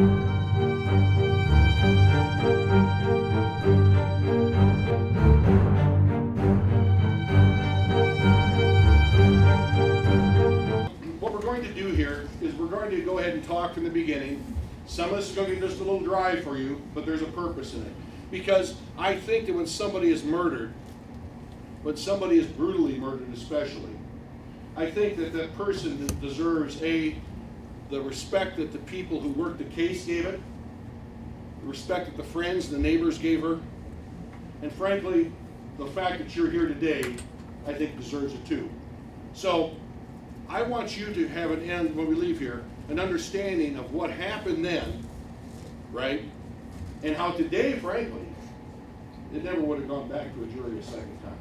What we're going to do here is we're going to go ahead and talk from the beginning. Some of this is going to be just a little dry for you, but there's a purpose in it. Because I think that when somebody is murdered, when somebody is brutally murdered especially, I think that that person deserves the respect that the people who worked the case gave it, the respect that the friends and the neighbors gave her, and frankly, the fact that you're here today, I think deserves it too. So, I want you to have an end, when we leave here, an understanding of what happened then, right? And how today, frankly, it never would have gone back to a jury a second time.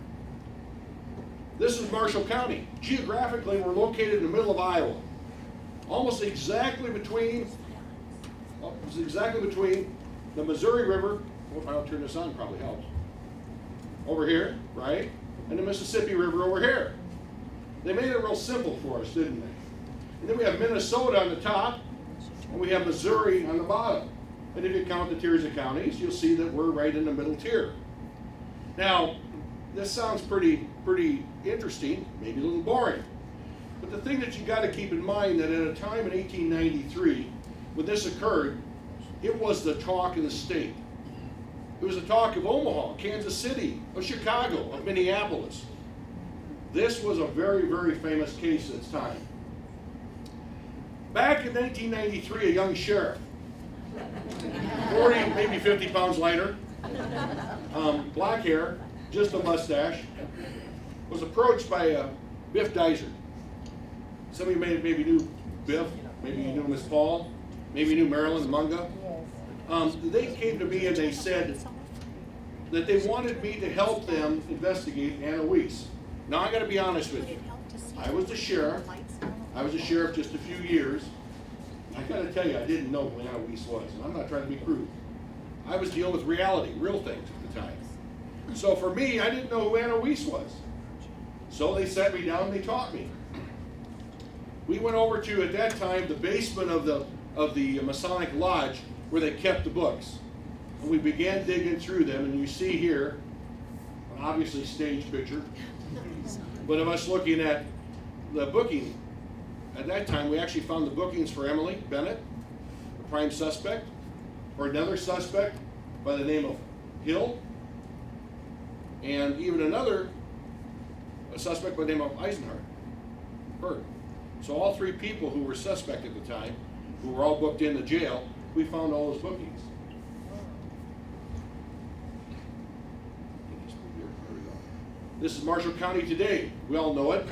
This is Marshall County. Geographically, we're located in the middle of Iowa. Almost exactly between the Missouri River, well, if I'll turn this on, probably helps, over here, right? And the Mississippi River over here. They made it real simple for us, didn't they? And then we have Minnesota on the top, and we have Missouri on the bottom. And if you count the tiers of counties, you'll see that we're right in the middle tier. Now, this sounds pretty interesting, maybe a little boring. But the thing that you got to keep in mind that at a time in 1893, when this occurred, it was the talk of the state. It was the talk of Omaha, Kansas City, of Chicago, of Minneapolis. This was a very, very famous case at its time. Back in 1993, a young sheriff, 40, maybe 50 pounds lighter, black hair, just a mustache, was approached by Biff Dizer. Some of you maybe knew Biff, maybe you knew Miss Paul, maybe you knew Marilyn Munga. They came to me and they said that they wanted me to help them investigate Anna Wiess. Now I got to be honest with you. I was the sheriff. I was a sheriff just a few years. I got to tell you, I didn't know who Anna Wiess was, and I'm not trying to be crude. I was dealing with reality, real things at the time. So for me, I didn't know who Anna Wiess was. So they sat me down and they taught me. We went over to, at that time, the basement of the Masonic Lodge where they kept the books. And we began digging through them, and you see here, an obviously staged picture, but of us looking at the booking. At that time, we actually found the bookings for Emily Bennett, the prime suspect, or another suspect by the name of Hill, and even a suspect by the name of Eisenhardt, Berg. So all three people who were suspect at the time, who were all booked into jail, we found all those bookings. This is Marshall County today. We all know it.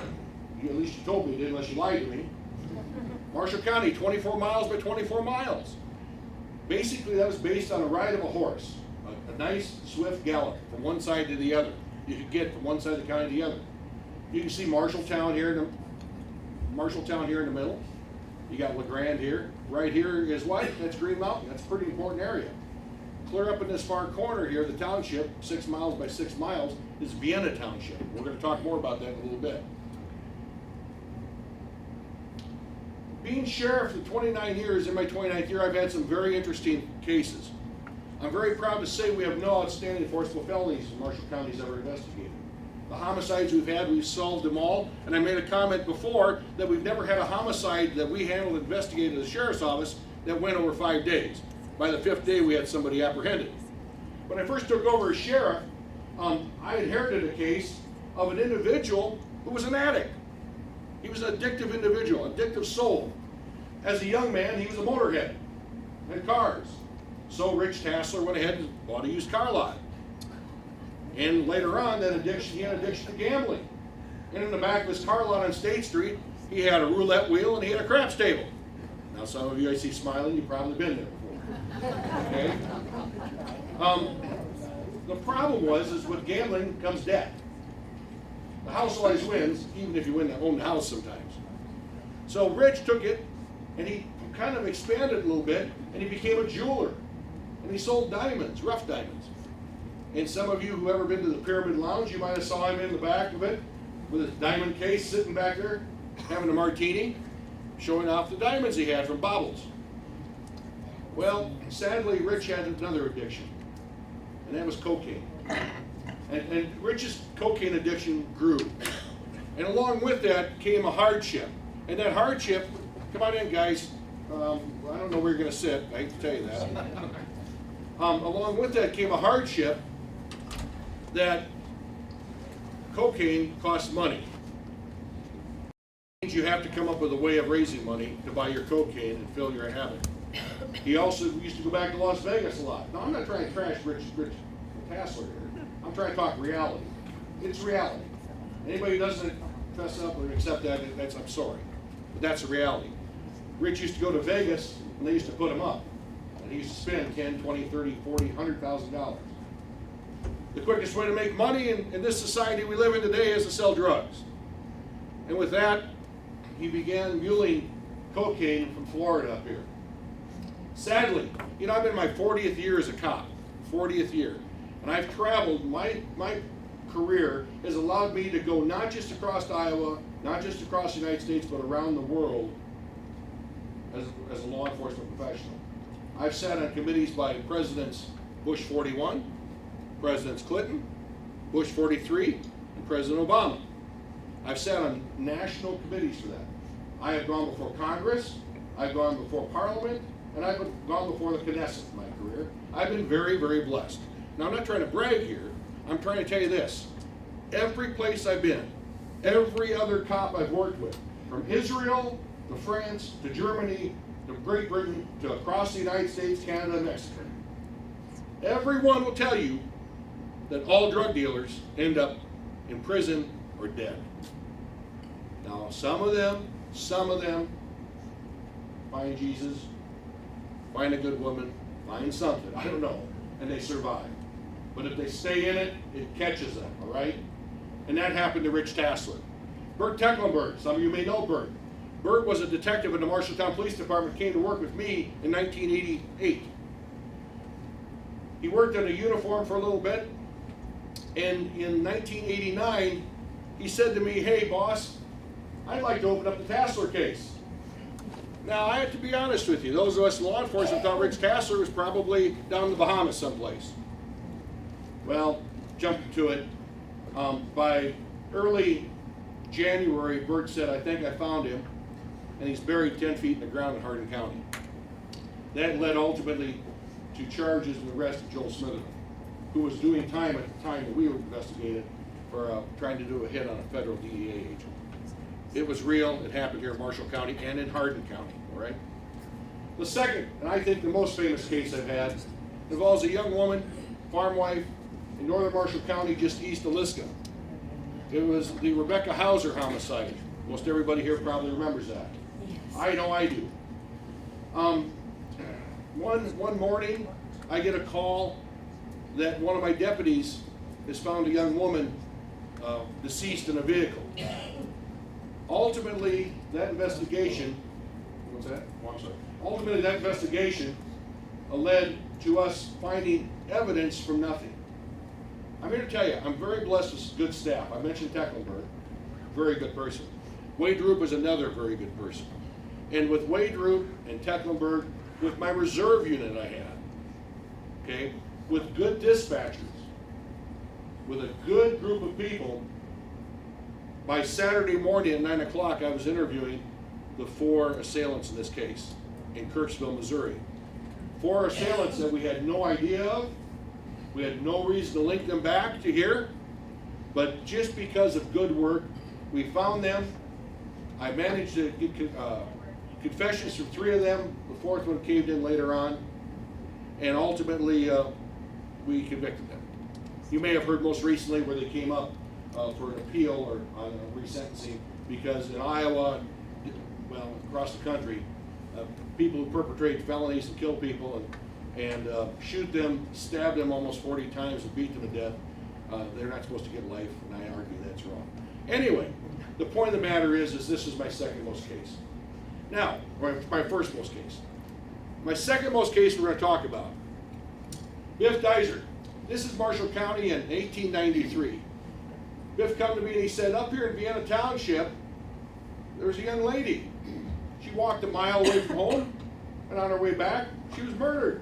At least you told me you did, unless you lied to me. Marshall County, 24 miles by 24 miles. Basically, that was based on a ride of a horse, a nice, swift gallop from one side to the other. You could get from one side of the county to the other. You can see Marshalltown here in the middle. You got LeGrand here. Right here is what? That's Green Mountain. That's a pretty important area. Clear up in this far corner here, the township, 6 miles by 6 miles, is Vienna Township. We're going to talk more about that in a little bit. Being sheriff for 29 years, in my 29th year, I've had some very interesting cases. I'm very proud to say we have no outstanding enforceable felonies Marshall County's ever investigated. The homicides we've had, we've solved them all, and I made a comment before that we've never had a homicide that we handled and investigated at the sheriff's office that went over 5 days. By the 5th day, we had somebody apprehended. When I first took over as sheriff, I inherited a case of an individual who was an addict. He was an addictive individual, addictive soul. As a young man, he was a motorhead, had cars. So Rich Tassler went ahead and bought a used car lot. And later on, he had an addiction to gambling. And in the back of his car lot on State Street, he had a roulette wheel and he had a craps table. Now some of you I see smiling, you've probably been there before. Okay? The problem is with gambling comes debt. The house always wins, even if you own the house sometimes. So Rich took it and he kind of expanded a little bit and he became a jeweler. And he sold diamonds, rough diamonds. And some of you who ever been to the Pyramid Lounge, you might have saw him in the back of it with his diamond case sitting back there, having a martini, showing off the diamonds he had from baubles. Well, sadly, Rich had another addiction, and that was cocaine. And Rich's cocaine addiction grew. And along with that came a hardship. And that hardship, come on in, guys. I don't know where you're going to sit. I hate to tell you that. Along with that came a hardship that cocaine costs money. You have to come up with a way of raising money to buy your cocaine and fill your habit. He also used to go back to Las Vegas a lot. Now, I'm not trying to trash Rich Tassler here. I'm trying to talk reality. It's reality. Anybody who doesn't fess up or accept that, I'm sorry. But that's the reality. Rich used to go to Vegas, and they used to put him up. And he used to spend $10, $20, $30, $40, $100,000. The quickest way to make money in this society we live in today is to sell drugs. And with that, he began muling cocaine from Florida up here. Sadly, I'm in my 40th year as a cop, 40th year. And I've traveled, my career has allowed me to go not just across Iowa, not just across the United States, but around the world as a law enforcement professional. I've sat on committees by Presidents Bush 41, Presidents Clinton, Bush 43, and President Obama. I've sat on national committees for that. I have gone before Congress, I've gone before Parliament, and I've gone before the Knesset in my career. I've been very, very blessed. Now, I'm not trying to brag here. I'm trying to tell you this. Every place I've been, every other cop I've worked with, from Israel to France to Germany to Great Britain to across the United States, Canada, and Mexico, everyone will tell you that all drug dealers end up in prison or dead. Now, some of them find Jesus, find a good woman, find something, I don't know, and they survive. But if they stay in it, it catches them, all right? And that happened to Rich Tassler. Bert Tecklenburg, some of you may know Bert. Bert was a detective in the Marshalltown Police Department, came to work with me in 1988. He worked in a uniform for a little bit, and in 1989, he said to me, "Hey, boss, I'd like to open up the Tassler case." Now, I have to be honest with you. Those of us in law enforcement thought Rich Tassler was probably down in the Bahamas someplace. Well, jumped to it. By early January, Bert said, "I think I found him," and he's buried 10 feet in the ground in Hardin County. That led ultimately to charges and arrest of Joel Smitherman, who was doing time at the time that we were investigated for trying to do a hit on a federal DEA agent. It was real. It happened here in Marshall County and in Hardin County, all right? The second, and I think the most famous case I've had, involves a young woman, farm wife, in northern Marshall County, just east of Liska. It was the Rebecca Hauser homicide. Most everybody here probably remembers that. I know I do. One morning, I get a call that one of my deputies has found a young woman deceased in a vehicle. Ultimately, that investigation, what's that? Oh, I'm sorry. Ultimately, that investigation led to us finding evidence from nothing. I'm here to tell you, I'm very blessed with good staff. I mentioned Tecklenburg, very good person. Wade Roop is another very good person. And with Wade Roop and Tecklenburg, with my reserve unit I had, okay, with good dispatchers, with a good group of people, by Saturday morning at 9 o'clock, I was interviewing the 4 assailants in this case in Kirksville, Missouri. 4 assailants that we had no idea of. We had no reason to link them back to here, but just because of good work, we found them. I managed to get confessions from 3 of them. The 4th one caved in later on, and ultimately we convicted them. You may have heard most recently where they came up for an appeal or on a resentencing, because in Iowa, well, across the country, people who perpetrate felonies and kill people and shoot them, stab them almost 40 times and beat them to death, they're not supposed to get life, and I argue that's wrong. Anyway, the point of the matter is this is my second most case. Now, my first most case. My second most case we're going to talk about. Biff Geiser. This is Marshall County in 1893. Biff come to me and he said, up here in Vienna Township, there was a young lady. She walked a mile away from home. And on her way back, she was murdered.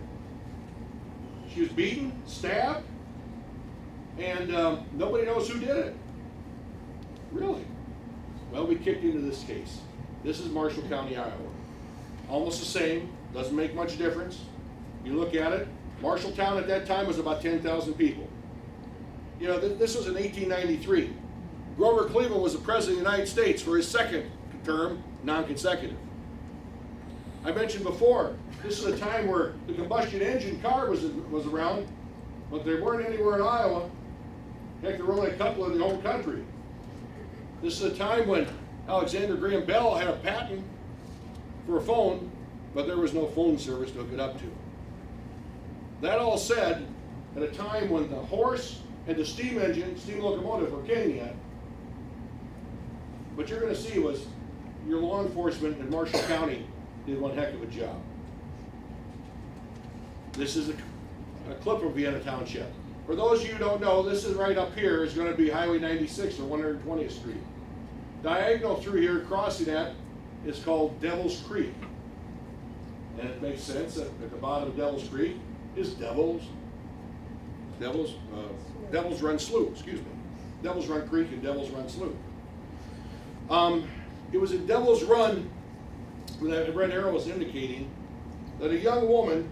She was beaten, stabbed, and nobody knows who did it. Really? Well, we kicked into this case. This is Marshall County, Iowa. Almost the same, doesn't make much difference. You look at it, Marshalltown at that time was about 10,000 people. You know, this was in 1893. Grover Cleveland was the President of the United States for his second term, non-consecutive. I mentioned before, this is a time where the combustion engine car was around, but they weren't anywhere in Iowa. Heck, there were only a couple in the whole country. This is a time when Alexander Graham Bell had a patent for a phone, but there was no phone service to hook it up to. That all said, at a time when the horse and the steam locomotive were king yet, what you're going to see was your law enforcement in Marshall County did one heck of a job. This is a clip of Vienna Township. For those of you who don't know, this is right up here is going to be Highway 96 or 120th Street. Diagonal through here, crossing that, is called Devil's Creek. And it makes sense that at the bottom of Devil's Creek is Devil's Run Slough, excuse me. Devil's Run Creek and Devil's Run Slough. It was at Devil's Run, that red arrow was indicating, that a young woman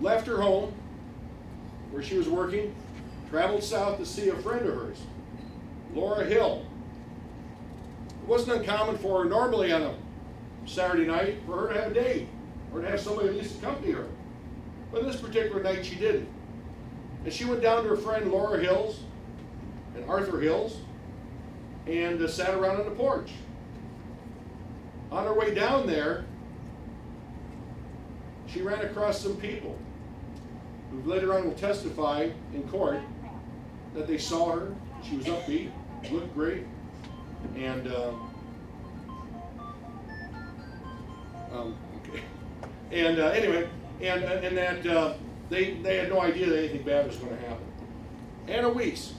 left her home where she was working, traveled south to see a friend of hers, Laura Hill. It wasn't uncommon for her normally on a Saturday night for her to have a date or to have somebody at least accompany her. But this particular night she didn't. And she went down to her friend Laura Hill's and Arthur Hill's and sat around on the porch. On her way down there, she ran across some people who later on will testify in court that they saw her. She was upbeat, looked great, and anyway, and that they had no idea that anything bad was going to happen. Anna Wiess.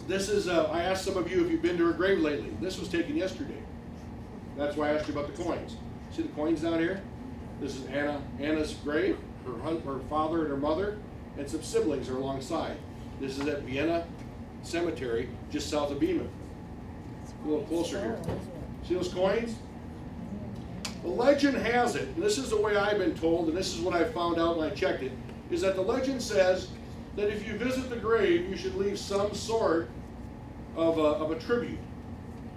This is, I asked some of you if you've been to her grave lately. This was taken yesterday. That's why I asked you about the coins. See the coins down here? This is Anna's grave. Her father and her mother and some siblings are alongside. This is at Vienna Cemetery, just south of Beeman. A little closer here. See those coins? The legend has it, and this is the way I've been told, and this is what I found out when I checked it, is that the legend says that if you visit the grave, you should leave some sort of a tribute.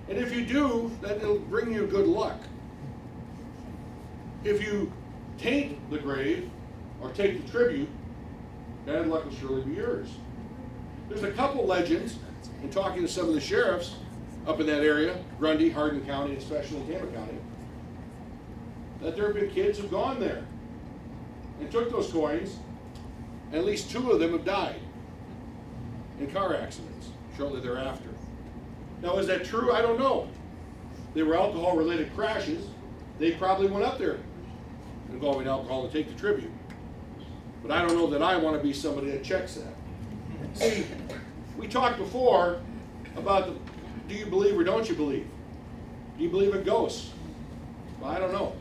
And if you do, that it'll bring you good luck. If you taint the grave, or take the tribute, bad luck will surely be yours. There's a couple legends, in talking to some of the sheriffs up in that area, Grundy, Hardin County, especially in Tama County, that there have been kids who've gone there and took those coins, and at least 2 of them have died in car accidents shortly thereafter. Now, is that true? I don't know. They were alcohol-related crashes. They probably went up there involving alcohol to take the tribute. But I don't know that I want to be somebody that checks that. See, we talked before about do you believe or don't you believe? Do you believe in ghosts? Well, I don't know.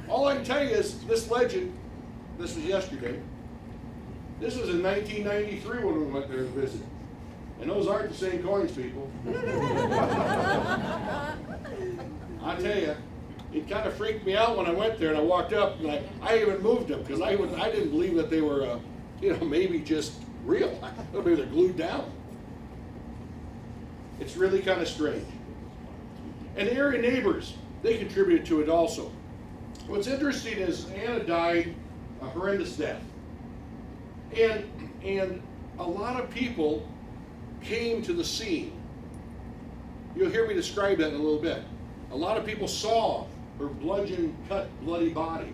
All I can tell you is this legend, this was yesterday, this was in 1993 when we went there to visit. And those aren't the same coins, people. I tell you, it kind of freaked me out when I went there and I walked up and I even moved them because I didn't believe that they were, maybe just real. Maybe they're glued down. It's really kind of strange. And the area neighbors, they contributed to it also. What's interesting is Anna died a horrendous death. And a lot of people came to the scene. You'll hear me describe that in a little bit. A lot of people saw her bludgeon cut, bloody body.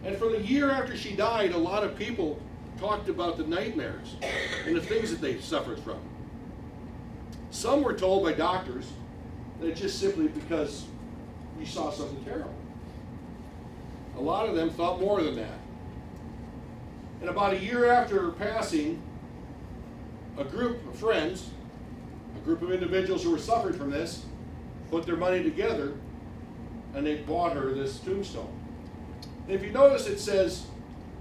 And for the year after she died, a lot of people talked about the nightmares and the things that they suffered from. Some were told by doctors that it's just simply because you saw something terrible. A lot of them thought more than that. And about a year after her passing, a group of friends, a group of individuals who were suffering from this, put their money together and they bought her this tombstone. And if you notice, it says,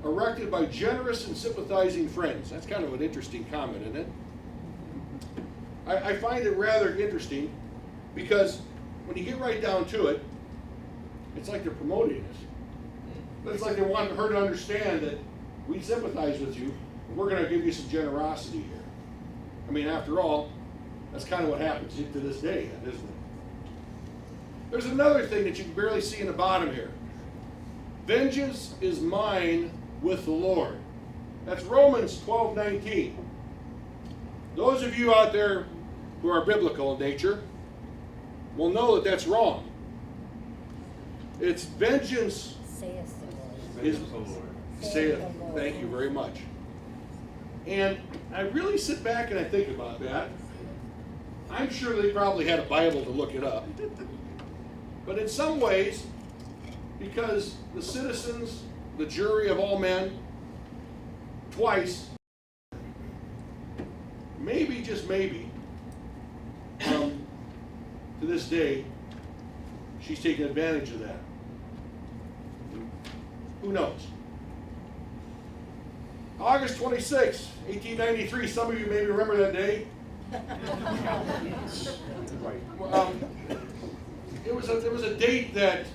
erected by generous and sympathizing friends. That's kind of an interesting comment, isn't it? I find it rather interesting because when you get right down to it, it's like they're promoting this. But it's like they want her to understand that we sympathize with you, and we're going to give you some generosity here. I mean, after all, that's kind of what happens to this day, isn't it? There's another thing that you can barely see in the bottom here. Vengeance is mine with the Lord. That's Romans 12:19. Those of you out there who are biblical in nature will know that that's wrong. It's vengeance Saith the Lord. is saith. Thank you very much. And I really sit back and I think about that. I'm sure they probably had a Bible to look it up. But in some ways, because the citizens, the jury of all men, twice, maybe, just maybe, to this day, she's taken advantage of that. Who knows? August 26, 1893, some of you maybe remember that day. Right. It was a date that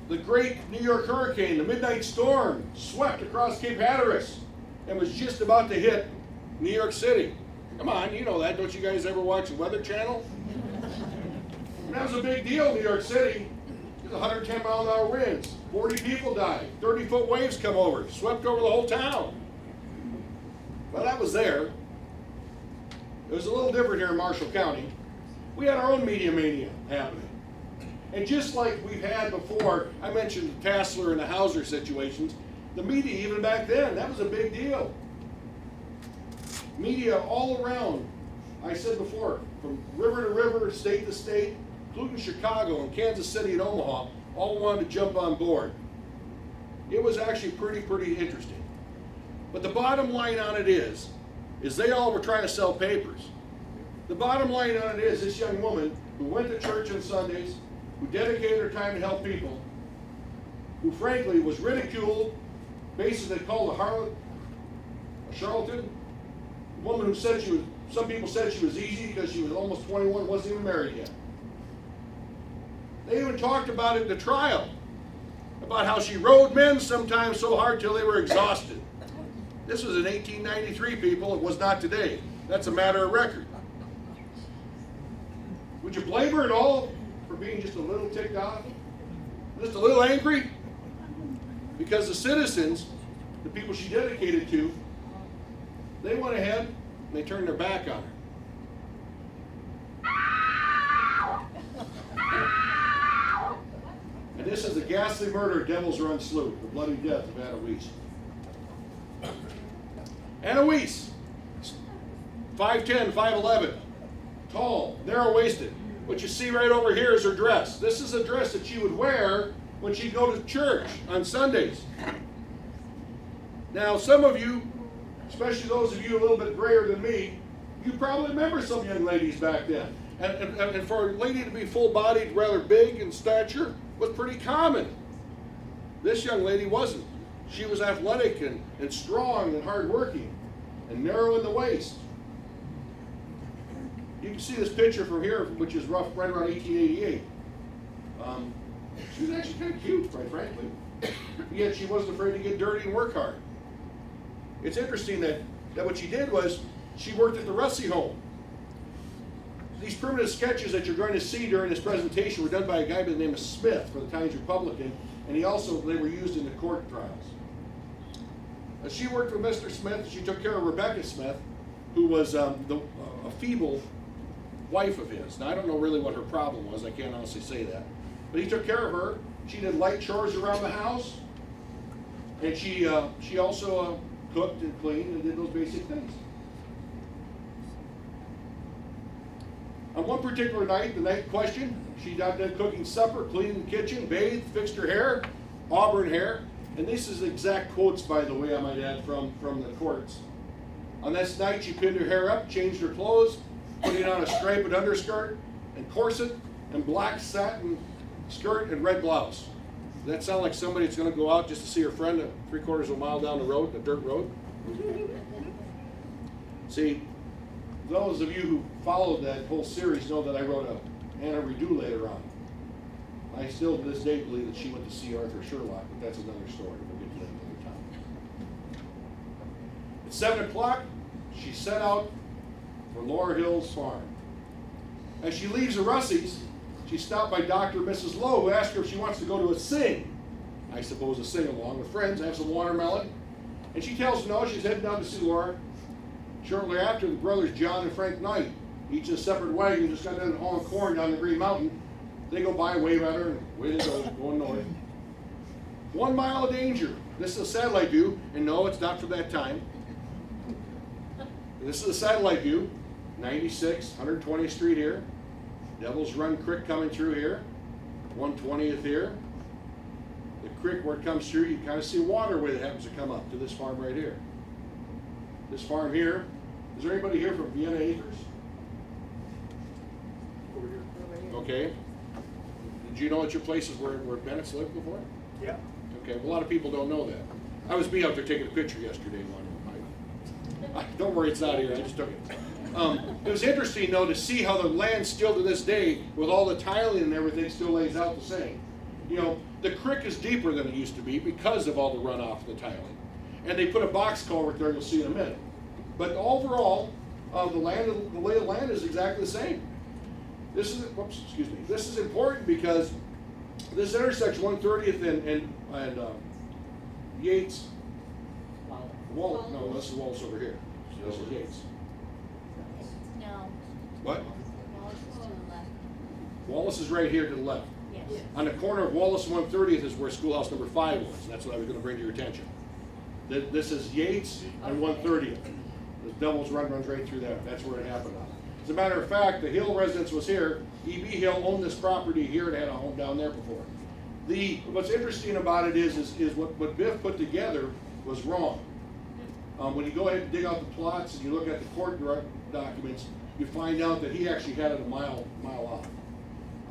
the great New York hurricane, the midnight storm, swept across Cape Hatteras and was just about to hit New York City. Come on, you know that. Don't you guys ever watch the Weather Channel? And that was a big deal, New York City. It was 110 mile an hour winds. 40 people died. 30-foot waves come over, swept over the whole town. Well, that was there. It was a little different here in Marshall County. We had our own media mania happening. And just like we've had before, I mentioned the Tassler and the Hauser situations, the media even back then, that was a big deal. Media all around, I said before, from river to river, state to state, including Chicago and Kansas City and Omaha, all wanted to jump on board. It was actually pretty interesting. But the bottom line on it is they all were trying to sell papers. The bottom line on it is this young woman who went to church on Sundays, who dedicated her time to help people, who frankly was ridiculed, basically called a harlot, a charlatan, a woman who said some people said she was easy because she was almost 21, wasn't even married yet. They even talked about it in the trial, about how she rode men sometimes so hard till they were exhausted. This was in 1893, people. It was not today. That's a matter of record. Would you blame her at all for being just a little ticked off? Just a little angry? Because the citizens, the people she dedicated to, they went ahead and they turned their back on her. And this is the ghastly murder of Devil's Run Slough, the bloody death of Anna Wiess. Anna Wiess, 5'10", 5'11", tall, narrow-waisted. What you see right over here is her dress. This is a dress that she would wear when she'd go to church on Sundays. Now, some of you, especially those of you a little bit grayer than me, you probably remember some young ladies back then. And for a lady to be full-bodied, rather big in stature, was pretty common. This young lady wasn't. She was athletic and strong and hardworking and narrow in the waist. You can see this picture from here, which is right around 1888. She was actually kind of cute, quite frankly. Yet she wasn't afraid to get dirty and work hard. It's interesting that what she did was she worked at the Russie home. These primitive sketches that you're going to see during this presentation were done by a guy by the name of Smith for the Times Republican, and they were used in the court trials. She worked with Mr. Smith. She took care of Rebecca Smith, who was a feeble wife of his. Now, I don't know really what her problem was. I can't honestly say that. But he took care of her. She did light chores around the house. And she also cooked and cleaned and did those basic things. On one particular night, the night in question, she got done cooking supper, cleaning the kitchen, bathed, fixed her hair, auburn hair. And this is exact quotes, by the way, I might add, from the courts. On this night, she pinned her hair up, changed her clothes, putting on a striped underskirt and corset and black satin skirt and red blouse. Does that sound like somebody that's going to go out just to see her friend 3/4 of a mile down the road, the dirt road? See, those of you who followed that whole series know that I wrote a Anna Redo later on. I still to this day believe that she went to see Arthur Sherlock, but that's another story. We'll get to that another time. At 7 o'clock, she set out for Laura Hill's farm. As she leaves the Russies, she's stopped by Dr. and Mrs. Lowe, who ask her if she wants to go to a sing. I suppose a sing-along with friends, have some watermelon. And she tells her no, she's heading down to see Laura. Shortly after, the brothers John and Frank Knight, each in a separate wagon, just got done hauling corn down the Green Mountain. They go by, wave at her, and away they go, going north. 1 mile of danger. This is a satellite view, and no, it's not for that time. This is a satellite view, 96, 120th Street here. Devil's Run Creek coming through here, 120th here. The creek where it comes through, you kind of see a waterway that happens to come up to this farm right here. This farm here, is there anybody here from Vienna Acres? Over here. Okay. Did you know that your place is where Bennett's lived before? Yeah. Okay, well, a lot of people don't know that. I was out there taking a picture yesterday. Don't worry, it's not here, I just took it. It was interesting, though, to see how the land still to this day, with all the tiling and everything, still lays out the same. You know, the creek is deeper than it used to be because of all the runoff of the tiling. And they put a box culvert there, you'll see in a minute. But overall, the lay of the land is exactly the same. This is, whoops, excuse me. This is important because this intersection, 130th and Yates. Wallace. No, this is Wallace over here. This is Yates. No. What? Wallace is to the left. Wallace is right here to the left. Yes. On the corner of Wallace and 130th is where schoolhouse number 5 was. That's what I was going to bring to your attention. This is Yates and 130th. The Devil's Run runs right through there. That's where it happened on. As a matter of fact, the Hill residence was here. E.B. Hill owned this property here and had a home down there before. What's interesting about it is what Biff put together was wrong. When you go ahead and dig out the plots and you look at the court documents, you find out that he actually had it a mile off.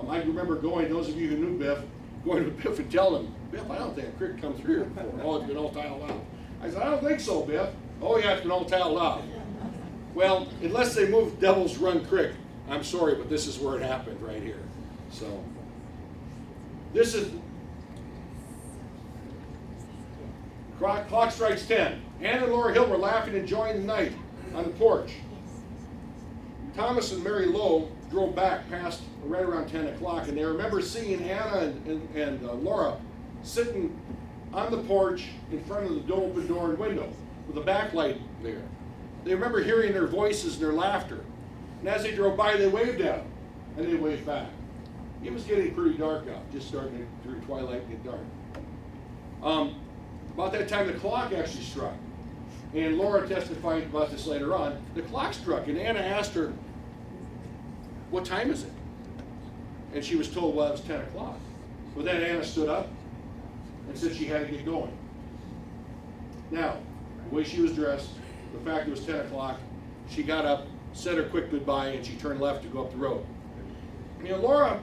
I remember those of you who knew Biff, going to Biff and telling him, Biff, I don't think a creek come through here before. Oh, it's been all tiled out. I said, I don't think so, Biff. Oh yeah, it's been all tiled out. Well, unless they moved Devil's Run Creek, I'm sorry, but this is where it happened right here. So, this is, clock strikes 10. Ann and Laura Hill were laughing and enjoying the night on the porch. Thomas and Mary Lowe drove back past right around 10 o'clock, and they remember seeing Anna and Laura sitting on the porch in front of the open door and window with a backlight there. They remember hearing their voices and their laughter. And as they drove by, they waved at them, and they waved back. It was getting pretty dark out, just starting through twilight get dark. About that time, the clock actually struck. And Laura testified about this later on. The clock struck, and Anna asked her, what time is it? And she was told, well, it was 10 o'clock. But then Anna stood up and said she had to get going. Now, the way she was dressed, the fact it was 10 o'clock, she got up, said her quick goodbye, and she turned left to go up the road. You know, Laura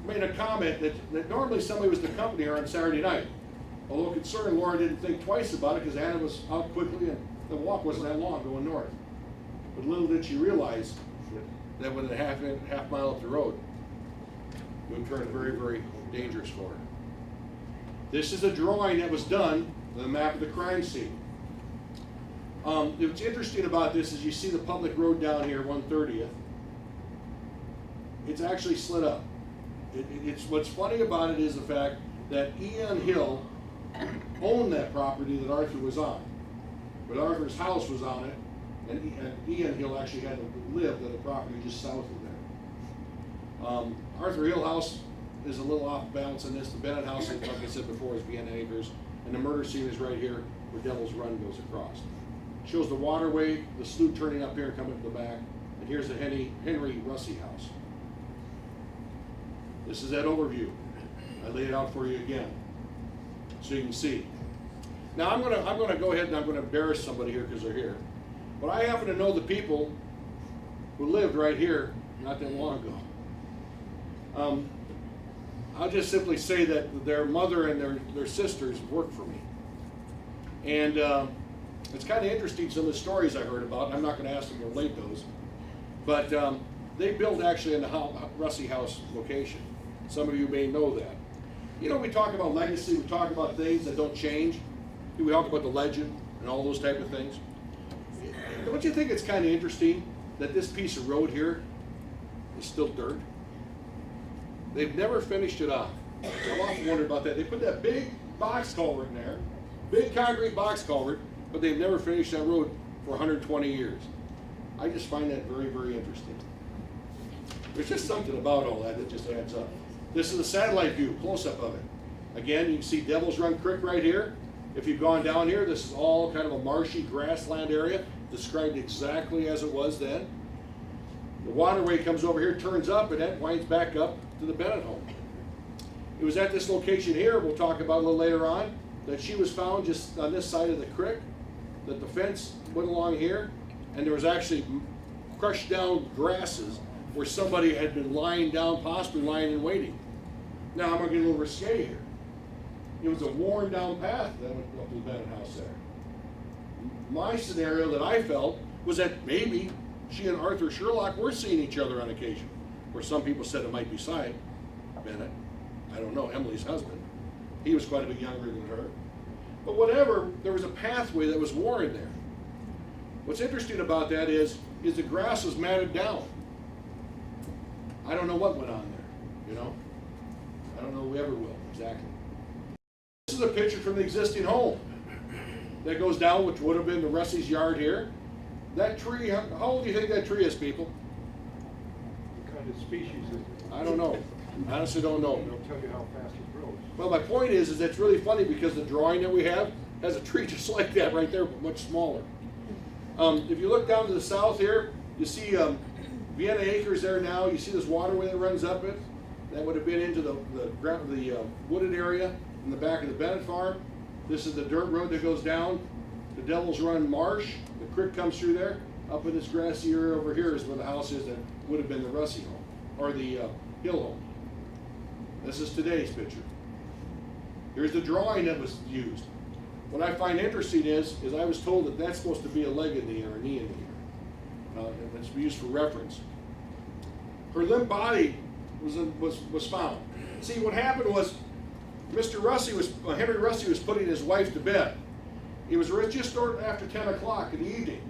made a comment that normally somebody was to accompany her on Saturday night. Although concerned, Laura didn't think twice about it because Anna was out quickly and the walk wasn't that long going north. But little did she realize that with a half mile up the road, it would turn very, very dangerous for her. This is a drawing that was done with a map of the crime scene. What's interesting about this is you see the public road down here, 130th. It's actually slid up. What's funny about it is the fact that Ian Hill owned that property that Arthur was on. But Arthur's house was on it, and Ian Hill actually had to live at a property just south of there. Arthur Hill House is a little off balance in this. The Bennett House, like I said before, is Vienna Acres, and the murder scene is right here where Devil's Run goes across. It shows the waterway, the slough turning up here and coming to the back, and here's the Henry Russey house. This is that overview. I laid it out for you again, so you can see. Now I'm gonna go ahead and I'm gonna embarrass somebody here because they're here. But I happen to know the people who lived right here not that long ago. I'll just simply say that their mother and their sisters worked for me. And it's kind of interesting, some of the stories I heard about, and I'm not going to ask them to relate those, but they built actually in the Russie House location. Some of you may know that. You know, we talk about legacy, we talk about things that don't change. We talk about the legend and all those type of things. Don't you think it's kind of interesting that this piece of road here is still dirt? They've never finished it off. I've often wondered about that. They put that big box culvert in there, big concrete box culvert, but they've never finished that road for 120 years. I just find that very, very interesting. There's just something about all that just adds up. This is a satellite view, close-up of it. Again, you can see Devil's Run Creek right here. If you've gone down here, this is all kind of a marshy grassland area, described exactly as it was then. The waterway comes over here, turns up, and then winds back up to the Bennett home. It was at this location here, we'll talk about a little later on, that she was found just on this side of the creek, that the fence went along here, and there was actually crushed down grasses where somebody had been lying down, possibly lying and waiting. Now I'm going to get a little risque here. It was a worn down path that went up to the Bennett house there. My scenario that I felt was that maybe she and Arthur Sherlock were seeing each other on occasion, where some people said it might be Cy Bennett. I don't know, Emily's husband. He was quite a bit younger than her. But whatever, there was a pathway that was worn there. What's interesting about that is the grass was matted down. I don't know what went on there, you know? I don't know if we ever will, exactly. This is a picture from the existing home that goes down, which would have been the Russie's yard here. That tree, how old do you think that tree is, people? What kind of species is it? I don't know. I honestly don't know. They'll tell you how fast it grows. Well, my point is it's really funny because the drawing that we have has a tree just like that right there, but much smaller. If you look down to the south here, you see Vienna Acres there now. You see this waterway that runs up it. That would have been into the wooded area in the back of the Bennett farm. This is the dirt road that goes down the Devil's Run Marsh. The creek comes through there. Up in this grassy area over here is where the house is that would have been the Russie home, or the Hill home. This is today's picture. Here's the drawing that was used. What I find interesting is I was told that that's supposed to be a leg in the ear, or a knee in the ear. It's used for reference. Her limp body was found. See, what happened was Mr. Russie Henry Russie was putting his wife to bed. It was just after 10 o'clock in the evening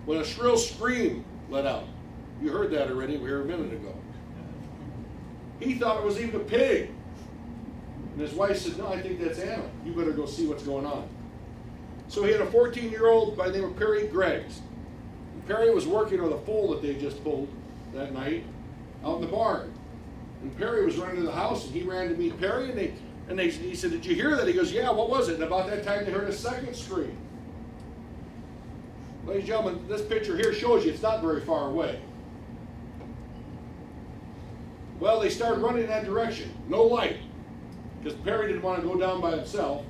when a shrill scream let out. You heard that already, we heard a minute ago. He thought it was even a pig. And his wife said, no, I think that's Anna. You better go see what's going on. So he had a 14-year-old by the name of Perry Greggs. And Perry was working on the foal that they just pulled that night out in the barn. And Perry was running to the house, and he ran to meet Perry, and he said, did you hear that? He goes, yeah, what was it? And about that time, they heard a second scream. Ladies and gentlemen, this picture here shows you it's not very far away. Well, they started running in that direction. No light, because Perry didn't want to go down by himself.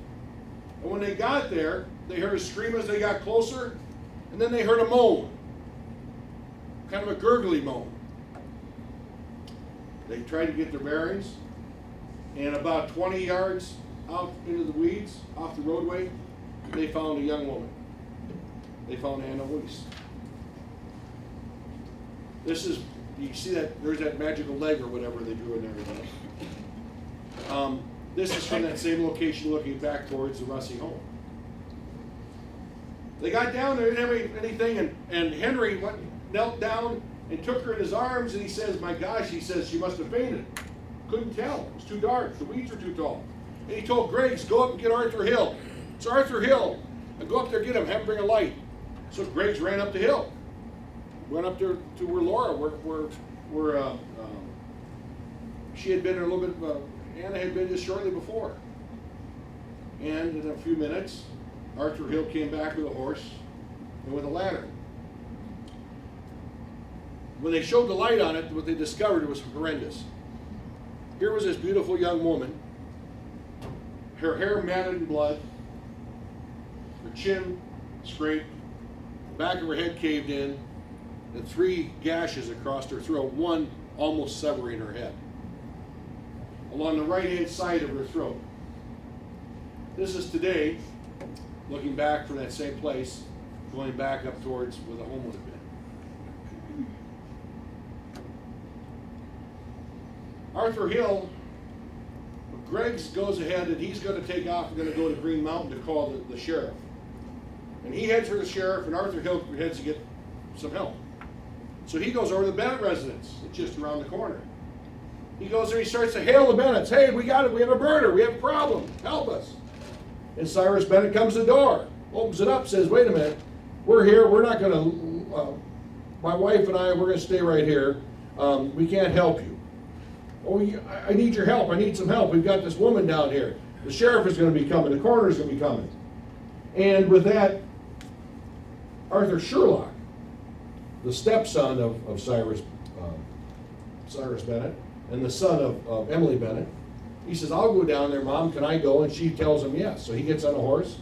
And when they got there, they heard a scream as they got closer, and then they heard a moan, kind of a gurgly moan. They tried to get their bearings, and about 20 yards out into the weeds, off the roadway, they found a young woman. They found Anna Wiess. This is, you see that, there's that magical leg or whatever they drew in there. This is from that same location looking back towards the Russie home. They got down there, didn't have anything, and Henry knelt down and took her in his arms, and he says, my gosh, he says, she must have fainted. Couldn't tell, it was too dark, the weeds were too tall. And he told Griggs, go up and get Arthur Hill. It's Arthur Hill. And go up there, get him, have him bring a light. So Griggs ran up the hill. Went up there to where Laura, where she had been a little bit, Anna had been just shortly before. And in a few minutes, Arthur Hill came back with a horse and with a lantern. When they showed the light on it, what they discovered was horrendous. Here was this beautiful young woman, her hair matted in blood, her chin scraped, the back of her head caved in, and 3 gashes across her throat, one almost severing her head. along the right-hand side of her throat. This is today, looking back from that same place, going back up towards where the home would have been. Arthur Hill, Greggs goes ahead and he's going to take off and going to go to Green Mountain to call the sheriff. And he heads for the sheriff, and Arthur Hill heads to get some help. So he goes over to the Bennett residence. It's just around the corner. He goes there, he starts to hail the Bennetts. Hey, we got it, we have a murder, we have a problem, help us. And Cyrus Bennett comes to the door, opens it up, says, wait a minute, we're here, we're not gonna, my wife and I, we're gonna stay right here. We can't help you. Oh, I need your help, I need some help. We've got this woman down here. The sheriff is gonna be coming, the coroner's gonna be coming. And with that, Arthur Sherlock, the stepson of Cyrus Bennett, and the son of Emily Bennett, he says, I'll go down there, Mom, can I go? And she tells him yes. So he gets on a horse,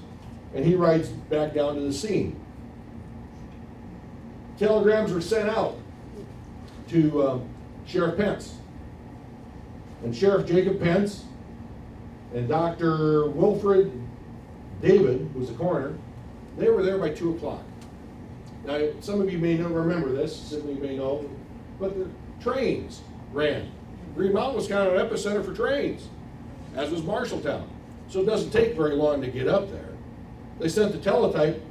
and he rides back down to the scene. Telegrams were sent out to Sheriff Pence. And Sheriff Jacob Pence and Dr. Wilfred David, who was the coroner, they were there by 2 o'clock. Now, some of you may not remember this, some of you may know, but the trains ran. Green Mountain was kind of an epicenter for trains, as was Marshalltown. So it doesn't take very long to get up there. They sent the teletype,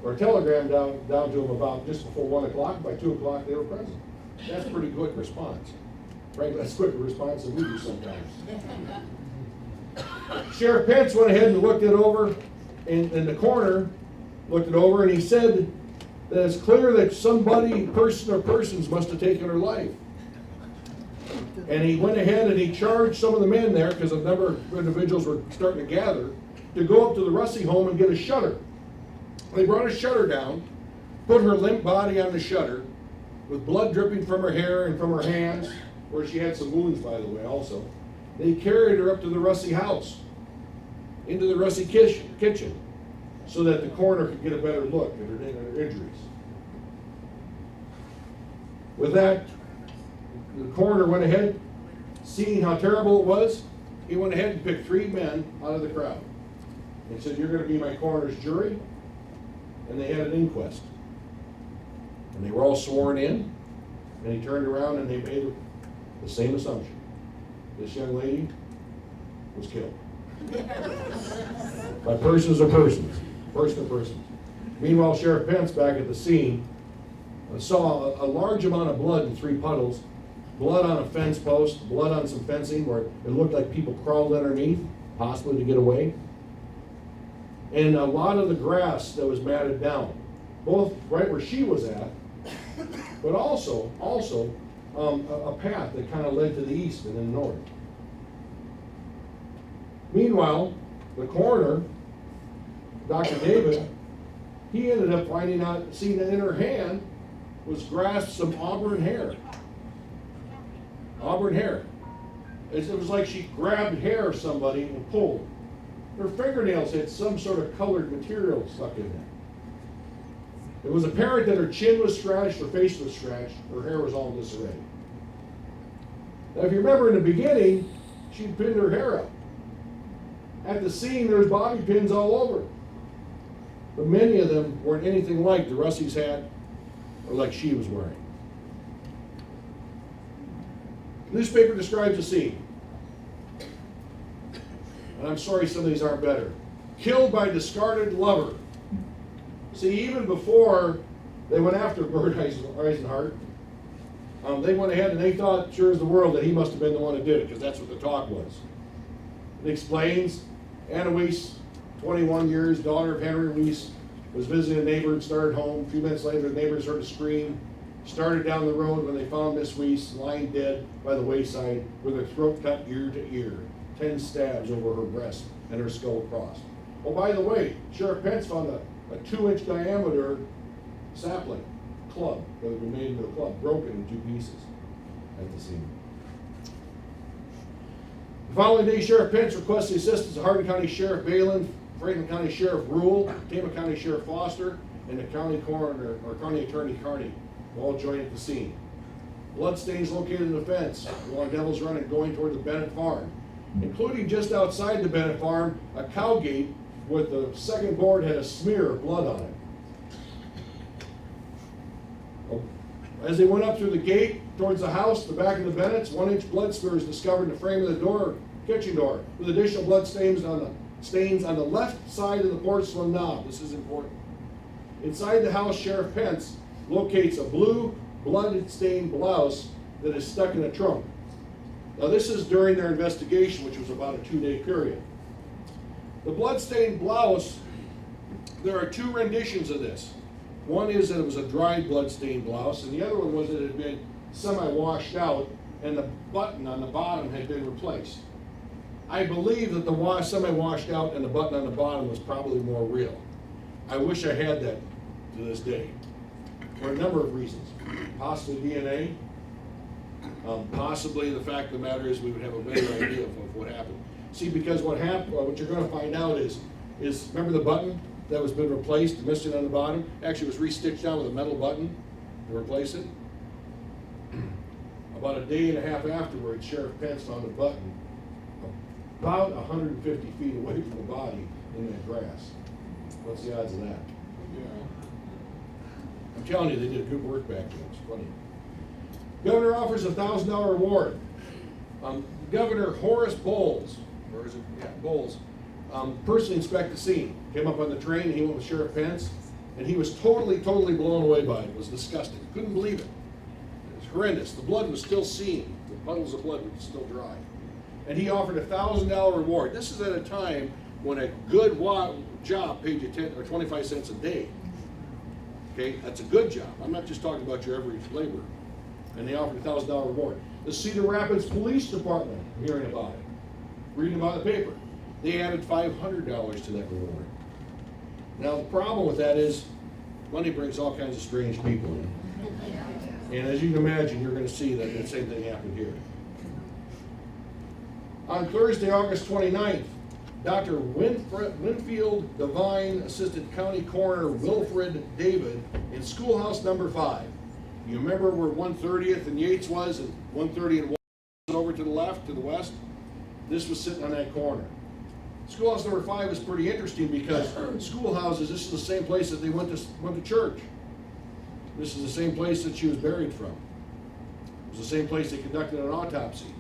or telegram down to them about just before 1 o'clock. By 2 o'clock, they were present. That's a pretty quick response. Frankly, that's quicker response than we do sometimes. Sheriff Pence went ahead and looked it over, and the coroner looked it over, and he said that it's clear that somebody, person or persons, must have taken her life. And he went ahead and he charged some of the men there, because a number of individuals were starting to gather, to go up to the Russey home and get a shutter. They brought a shutter down, put her limp body on the shutter, with blood dripping from her hair and from her hands, where she had some wounds, by the way, also. They carried her up to the Russey house, into the Russey kitchen, so that the coroner could get a better look at her injuries. With that, the coroner went ahead, seeing how terrible it was, he went ahead and picked 3 men out of the crowd and said, you're going to be my coroner's jury. And they had an inquest. And they were all sworn in, and he turned around and they made the same assumption. This young lady was killed. By persons or persons. Person or persons. Meanwhile, Sheriff Pence, back at the scene, saw a large amount of blood in 3 puddles. Blood on a fence post, blood on some fencing where it looked like people crawled underneath, possibly to get away. And a lot of the grass that was matted down, both right where she was at, but also a path that kind of led to the east and then north. Meanwhile, the coroner, Dr. David, he ended up seeing that in her hand was grasped some auburn hair. Auburn hair. It was like she grabbed hair of somebody and pulled. Her fingernails had some sort of colored material stuck in there. It was apparent that her chin was scratched, her face was scratched, her hair was all disarray. Now, if you remember in the beginning, she'd pinned her hair up. At the scene, there's bobby pins all over. But many of them weren't anything like the Russey's had or like she was wearing. The newspaper describes the scene. And I'm sorry some of these aren't better. Killed by discarded lover. See, even before they went after Bert Eisenhart, they went ahead and they thought, sure as the world, that he must have been the one who did it, because that's what the talk was. It explains, Anna Wiess, 21 years, daughter of Henry Wiess, was visiting a neighbor and started home. A few minutes later, the neighbors heard a scream, started down the road when they found Miss Wiess lying dead by the wayside with her throat cut ear to ear, 10 stabs over her breast and her skull crossed. Oh, by the way, Sheriff Pence found a 2-inch diameter sapling club that had been made into a club, broken in 2 pieces at the scene. The following day, Sheriff Pence requests the assistance of Hardin County Sheriff Balin, Franklin County Sheriff Rule, Tama County Sheriff Foster, and the county coroner, or county attorney Carney, all join at the scene. Bloodstains located in the fence along Devil's Run and going toward the Bennett farm, including just outside the Bennett farm, a cow gate with the second board had a smear of blood on it. As they went up through the gate towards the house, the back of the Bennett's, 1-inch blood smear was discovered in the frame of the door, kitchen door, with additional blood stains on the left side of the porcelain knob. This is important. Inside the house, Sheriff Pence locates a blue blood-stained blouse that is stuck in a trunk. Now this is during their investigation, which was about a 2-day period. The blood-stained blouse, there are 2 renditions of this. One is that it was a dried blood-stained blouse, and the other one was that it had been semi-washed out and the button on the bottom had been replaced. I believe that the semi-washed out and the button on the bottom was probably more real. I wish I had that to this day, for a number of reasons. Possibly DNA, possibly the fact of the matter is we would have a better idea of what happened. See, because what you're going to find out is remember the button that was been replaced, missing on the bottom? Actually, it was re-stitched down with a metal button to replace it. About a day and a half afterwards, Sheriff Pence found a button about 150 feet away from the body in that grass. What's the odds of that? Yeah. I'm telling you, they did good work back then. It's funny. Governor offers a $1,000 reward. Governor Horace Bowles, or is it? Yeah, Bowles, personally inspected the scene. Came up on the train, and he went with Sheriff Pence, and he was totally blown away by it. It was disgusting. Couldn't believe it. It was horrendous. The blood was still seen. The puddles of blood were still dry. And he offered a $1,000 reward. This is at a time when a good job paid you 10 or 25 cents a day. Okay, that's a good job. I'm not just talking about your average laborer. And they offered a $1,000 reward. The Cedar Rapids Police Department, hearing about it, reading about the paper, they added $500 to that reward. Now the problem with that is money brings all kinds of strange people in. And as you can imagine, you're going to see that the same thing happened here. On Thursday, August 29th, Dr. Winfield Devine assisted County Coroner Wilfred David in schoolhouse number 5. You remember where 130th and Yates was, and 130 and over to the left, to the west? This was sitting on that corner. Schoolhouse number 5 is pretty interesting because schoolhouses, this is the same place that they went to church. This is the same place that she was buried from. It was the same place they conducted an autopsy.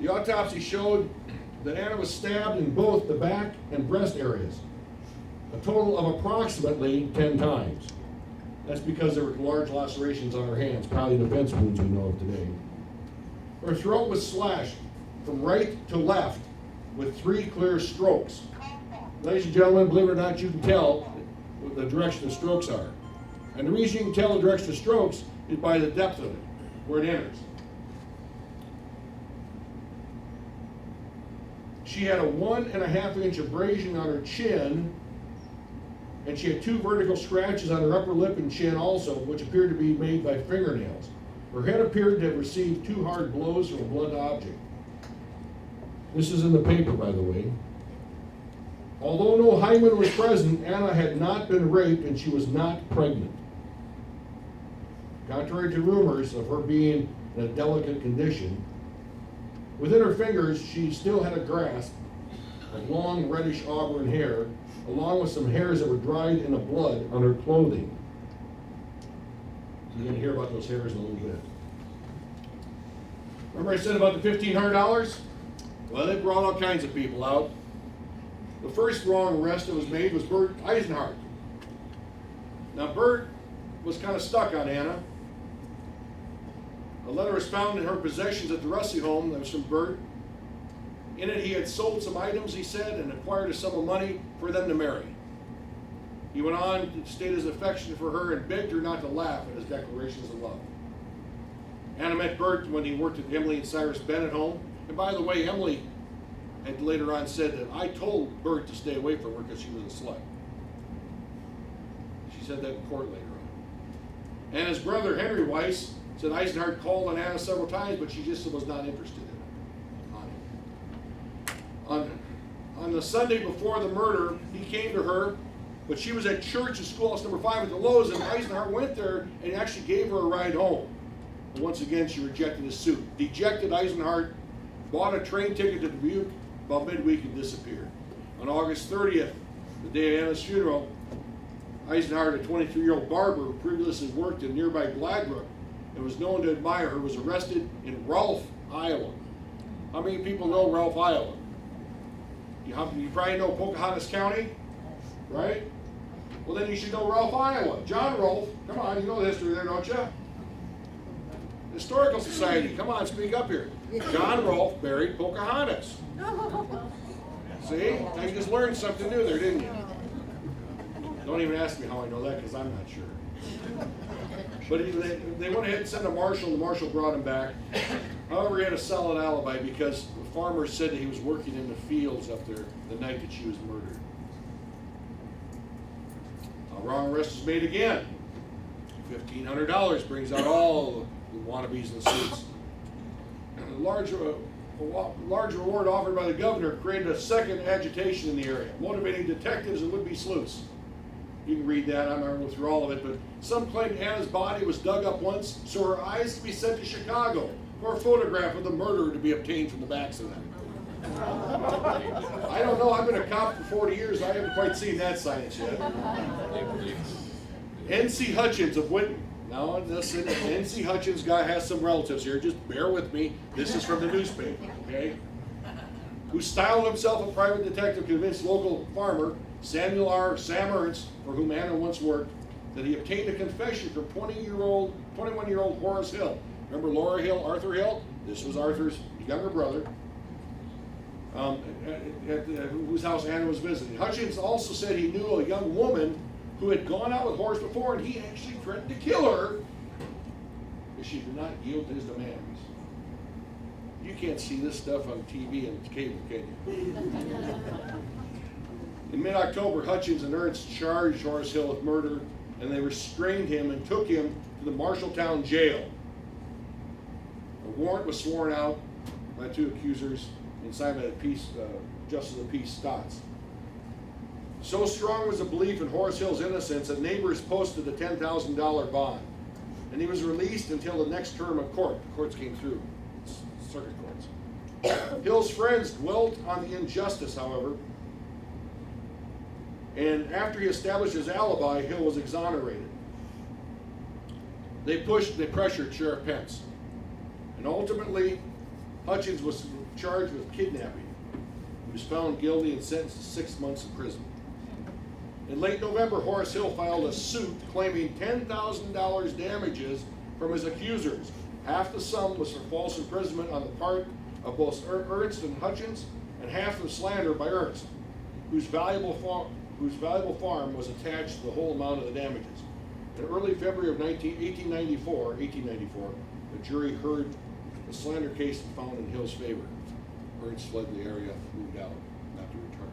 The autopsy showed that Anna was stabbed in both the back and breast areas, a total of approximately 10 times. That's because there were large lacerations on her hands, probably defense wounds we know of today. Her throat was slashed from right to left with 3 clear strokes. Ladies and gentlemen, believe it or not, you can tell what the direction the strokes are. And the reason you can tell the direction of strokes is by the depth of it, where it enters. She had a 1.5-inch abrasion on her chin, and she had 2 vertical scratches on her upper lip and chin also, which appeared to be made by fingernails. Her head appeared to have received 2 hard blows from a blunt object. This is in the paper, by the way. Although no hymen was present, Anna had not been raped and she was not pregnant. Contrary to rumors of her being in a delicate condition, within her fingers she still had a grasp of long reddish auburn hair, along with some hairs that were dried in the blood on her clothing. You're going to hear about those hairs in a little bit. Remember I said about the $1,500? Well, they brought all kinds of people out. The first wrong arrest that was made was Bert Eisenhart. Now, Bert was kind of stuck on Anna. A letter was found in her possessions at the Russie home that was from Bert. In it, he had sold some items, he said, and acquired a sum of money for them to marry. He went on to state his affection for her and begged her not to laugh at his declarations of love. Anna met Bert when he worked at Emily and Cyrus Bennett home. And by the way, Emily had later on said that I told Bert to stay away from her because she was a slut. She said that in court later on. And his brother, Henry Wiess, said Eisenhart called on Anna several times, but she just was not interested in it. On the Sunday before the murder, he came to her But she was at church at schoolhouse number 5 at the Lowe's, and Eisenhart went there and actually gave her a ride home. And once again, she rejected his suit. Dejected, Eisenhart bought a train ticket to Dubuque about midweek and disappeared. On August 30th, the day of Anna's funeral, Eisenhart, a 23-year-old barber who previously worked in nearby Gladbrook and was known to admire her, was arrested in Rolfe, Iowa. How many people know Rolfe, Iowa? You probably know Pocahontas County, right? Well, then you should know Rolfe, Iowa. John Rolfe, come on, you know the history there, don't you? Historical Society, come on, speak up here. John Rolfe married Pocahontas. See? Now you just learned something new there, didn't you? Don't even ask me how I know that, because I'm not sure. But they went ahead and sent a marshal, and the marshal brought him back. However, he had a solid alibi because the farmer said that he was working in the fields up there the night that she was murdered. A wrong arrest was made again. $1,500 brings out all the wannabes and suits. A large reward offered by the governor created a second agitation in the area, motivating detectives and would-be sleuths. You can read that, I'm not going to go through all of it, but some claimed Anna's body was dug up once so her eyes could be sent to Chicago for a photograph of the murderer to be obtained from the background. I don't know, I've been a cop for 40 years, I haven't quite seen that science yet. N.C. Hutchins of Winton. Now, listen, N.C. Hutchins guy has some relatives here, just bear with me, this is from the newspaper, okay? Who styled himself a private detective, convinced local farmer Samuel R. Sam Ernst, for whom Anna once worked, that he obtained a confession from 21-year-old Horace Hill. Remember Laura Hill, Arthur Hill? This was Arthur's younger brother, whose house Anna was visiting. Hutchins also said he knew a young woman who had gone out with Horace before, and he actually threatened to kill her if she did not yield to his demands. You can't see this stuff on TV and cable, can you? In mid-October, Hutchins and Ernst charged Horace Hill with murder, and they restrained him and took him to the Marshalltown jail. A warrant was sworn out by two accusers and signed by the Justice of the Peace Stotts. So strong was the belief in Horace Hill's innocence that neighbors posted a $10,000 bond, and he was released until the next term of court. The courts came through, circuit courts. Hill's friends dwelt on the injustice, however, and after he established his alibi, Hill was exonerated. They pressured Sheriff Pence, and ultimately, Hutchins was charged with kidnapping. He was found guilty and sentenced to 6 months in prison. In late November, Horace Hill filed a suit claiming $10,000 damages from his accusers. Half the sum was for false imprisonment on the part of both Ernst and Hutchins, and half for slander by Ernst, whose valuable farm was attached to the whole amount of the damages. In early February of 1894, the jury heard the slander case and found in Hill's favor. Ernst fled the area, moved out, not to return.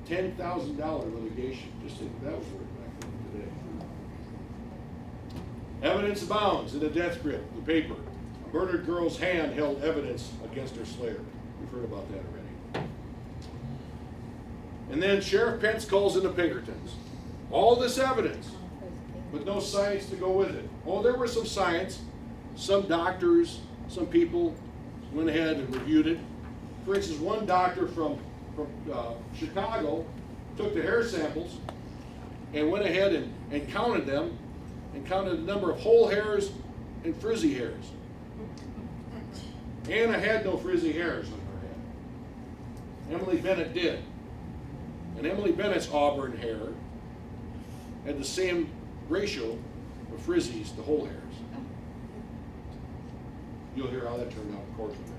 $10,000 litigation, just think that was worth back then today. Evidence abounds in the death grip, the paper. A murdered girl's hand held evidence against her slayer. We've heard about that already. And then Sheriff Pence calls in the Pinkertons. All this evidence, but no science to go with it. Oh, there was some science. Some doctors, some people went ahead and reviewed it. For instance, one doctor from Chicago took the hair samples and went ahead and counted them and counted the number of whole hairs and frizzy hairs. Anna had no frizzy hairs on her head. Emily Bennett did. And Emily Bennett's auburn hair had the same ratio of frizzies to whole hairs. You'll hear how that turned out in court in a minute.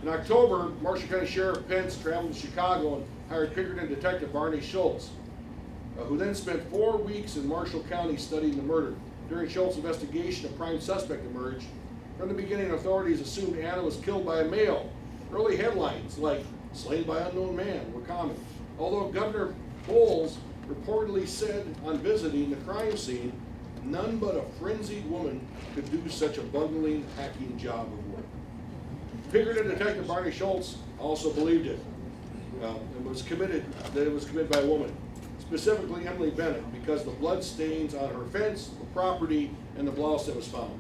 In October, Marshall County Sheriff Pence traveled to Chicago and hired Pinkerton detective Barney Schultz, who then spent 4 weeks in Marshall County studying the murder. During Schultz's investigation, a prime suspect emerged. From the beginning, authorities assumed Anna was killed by a male. Early headlines like "Slain by unknown man" were common. Although Governor Bowles reportedly said on visiting the crime scene, none but a frenzied woman could do such a bungling, hacking job of work. Pinkerton detective Barney Schultz also believed it. It was committed by a woman. It's specifically Emily Bennett, because the blood stains on her fence, the property, and the blouse that was found.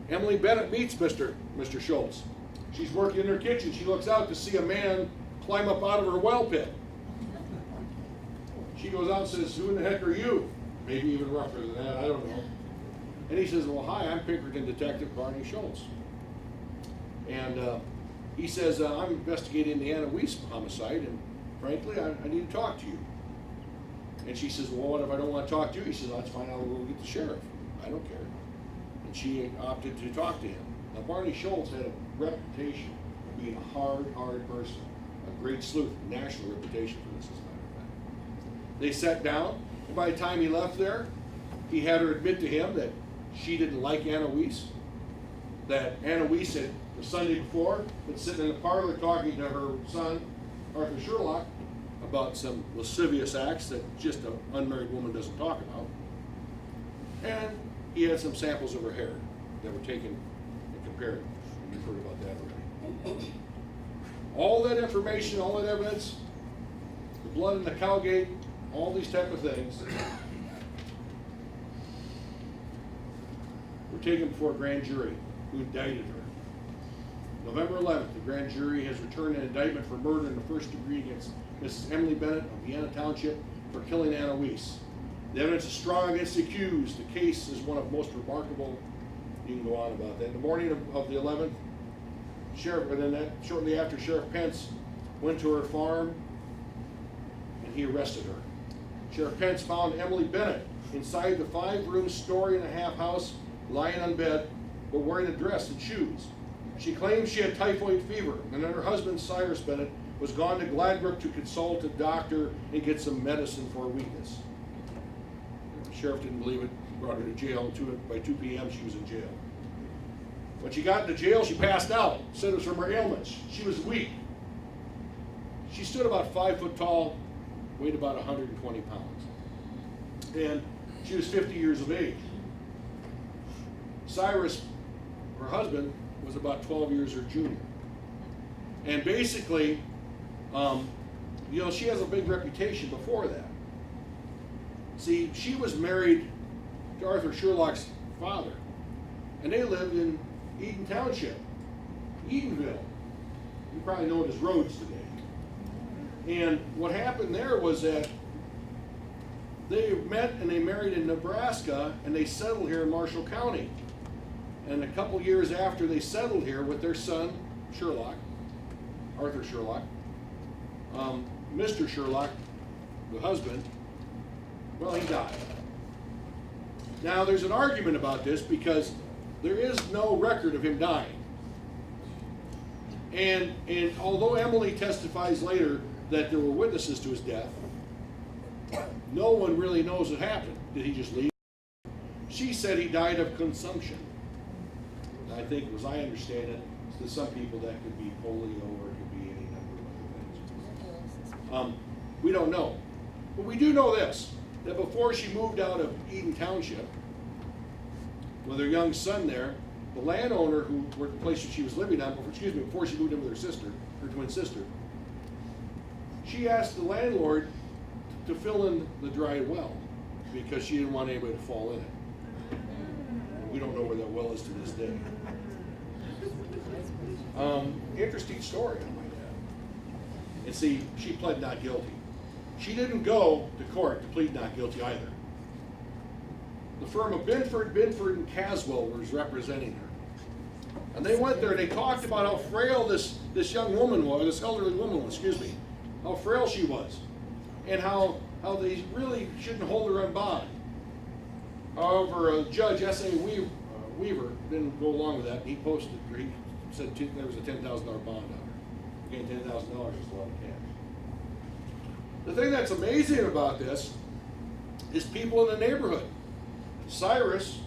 Emily Bennett meets Mr. Schultz. She's working in her kitchen. She looks out to see a man climb up out of her well pit. She goes out and says, "Who in the heck are you?" Maybe even rougher than that, I don't know. And he says, "Well, hi, I'm Pinkerton Detective Barney Schultz." And he says, "I'm investigating the Anna Wiess homicide, and frankly, I need to talk to you." And she says, "Well, what if I don't want to talk to you?" He says, "That's fine, I'll go get the sheriff. I don't care." And she opted to talk to him. Now, Barney Schultz had a reputation of being a hard person, a great sleuth, national reputation for this, as a matter of fact. They sat down, and by the time he left there, he had her admit to him that she didn't like Anna Wiess, that Anna Wiess had, the Sunday before, been sitting in the parlor talking to her son, Arthur Sherlock, about some lascivious acts that just an unmarried woman doesn't talk about. And he had some samples of her hair that were taken and compared. You've heard about that already. All that information, all that evidence, the blood in the cowgate, all these type of things, were taken before a grand jury who indicted her. November 11th, the grand jury has returned an indictment for murder in the first degree against Mrs. Emily Bennett of Vienna Township for killing Anna Wiess. The evidence is strong against the accused. The case is one of most remarkable. You can go on about that. In the morning of the 11th, shortly after, Sheriff Pence went to her farm and he arrested her. Sheriff Pence found Emily Bennett inside the 5-room, story-and-a-half house, lying on bed, but wearing a dress and shoes. She claimed she had typhoid fever, and that her husband, Cyrus Bennett, was gone to Gladbrook to consult a doctor and get some medicine for her weakness. The sheriff didn't believe it, brought her to jail. By 2 p.m. she was in jail. When she got into jail, she passed out. Said it was from her ailments. She was weak. She stood about 5 foot tall, weighed about 120 pounds. And she was 50 years of age. Cyrus, her husband, was about 12 years her junior. And basically, she has a big reputation before that. See, she was married to Arthur Sherlock's father, and they lived in Eden Township, Edenville. You probably know it as Rhodes today. And what happened there was that they met and they married in Nebraska, and they settled here in Marshall County. And a couple years after they settled here with their son, Sherlock, Arthur Sherlock, Mr. Sherlock, the husband, well, he died. Now, there's an argument about this because there is no record of him dying. And although Emily testifies later that there were witnesses to his death, no one really knows what happened. Did he just leave? She said he died of consumption. I think, as I understand it, to some people that could be polio or it could be any number of other things. We don't know. But we do know this, that before she moved out of Eden Township with her young son there, the landowner who were the place that she was living on, before she moved in with her sister, her twin sister, she asked the landlord to fill in the dry well because she didn't want anybody to fall in it. We don't know where that well is to this day. Interesting story, I might add. And see, she pled not guilty. She didn't go to court to plead not guilty either. The firm of Binford, and Caswell was representing her. And they went there and they talked about how frail this young woman was, this elderly woman was, how frail she was, and how they really shouldn't hold her on bond. However, Judge S.A. Weaver didn't go along with that. He said there was a $10,000 bond on her. Again, $10,000 is a lot of cash. The thing that's amazing about this is people in the neighborhood. Cyrus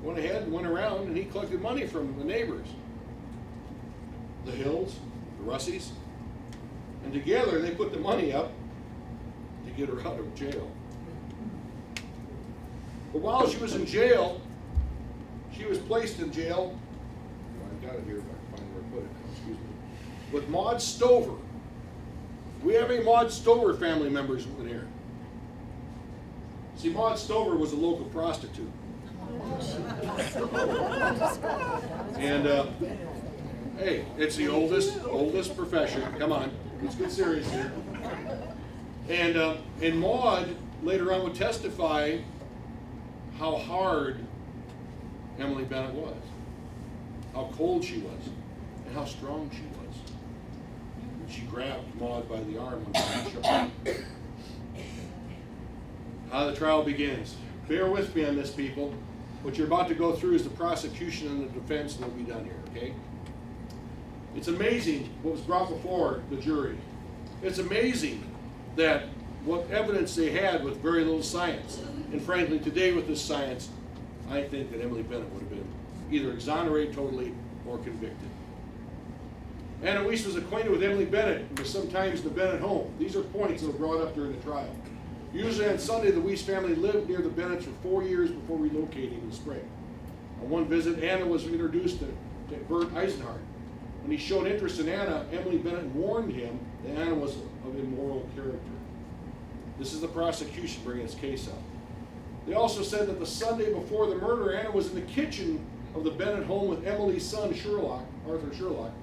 went ahead and went around and he collected money from the neighbors. The Hills, the Russies, and together they put the money up to get her out of jail. But while she was in jail, she was placed in jail, I've got it here if I can find where I put it, with Maud Stover. We have any Maud Stover family members in here? See, Maud Stover was a local prostitute. And, hey, it's the oldest profession. Come on, let's get serious here. And Maud later on would testify how hard Emily Bennett was, how cold she was, and how strong she was. And she grabbed Maud by the arm when she shook her. How the trial begins. Bear with me on this, people. What you're about to go through is the prosecution and the defense, and it'll be done here, okay? It's amazing what was brought before the jury. It's amazing that what evidence they had with very little science. And frankly, today with this science, I think that Emily Bennett would have been either exonerated totally or convicted. Anna Wiess was acquainted with Emily Bennett and was sometimes in the Bennett home. These are points that were brought up during the trial. Usually on Sunday, the Wiess family lived near the Bennetts for 4 years before relocating in the spring. On one visit, Anna was introduced to Bert Eisenhardt. When he showed interest in Anna, Emily Bennett warned him that Anna was of immoral character. This is the prosecution bringing its case up. They also said that the Sunday before the murder, Anna was in the kitchen of the Bennett home with Emily's son, Arthur Sherlock.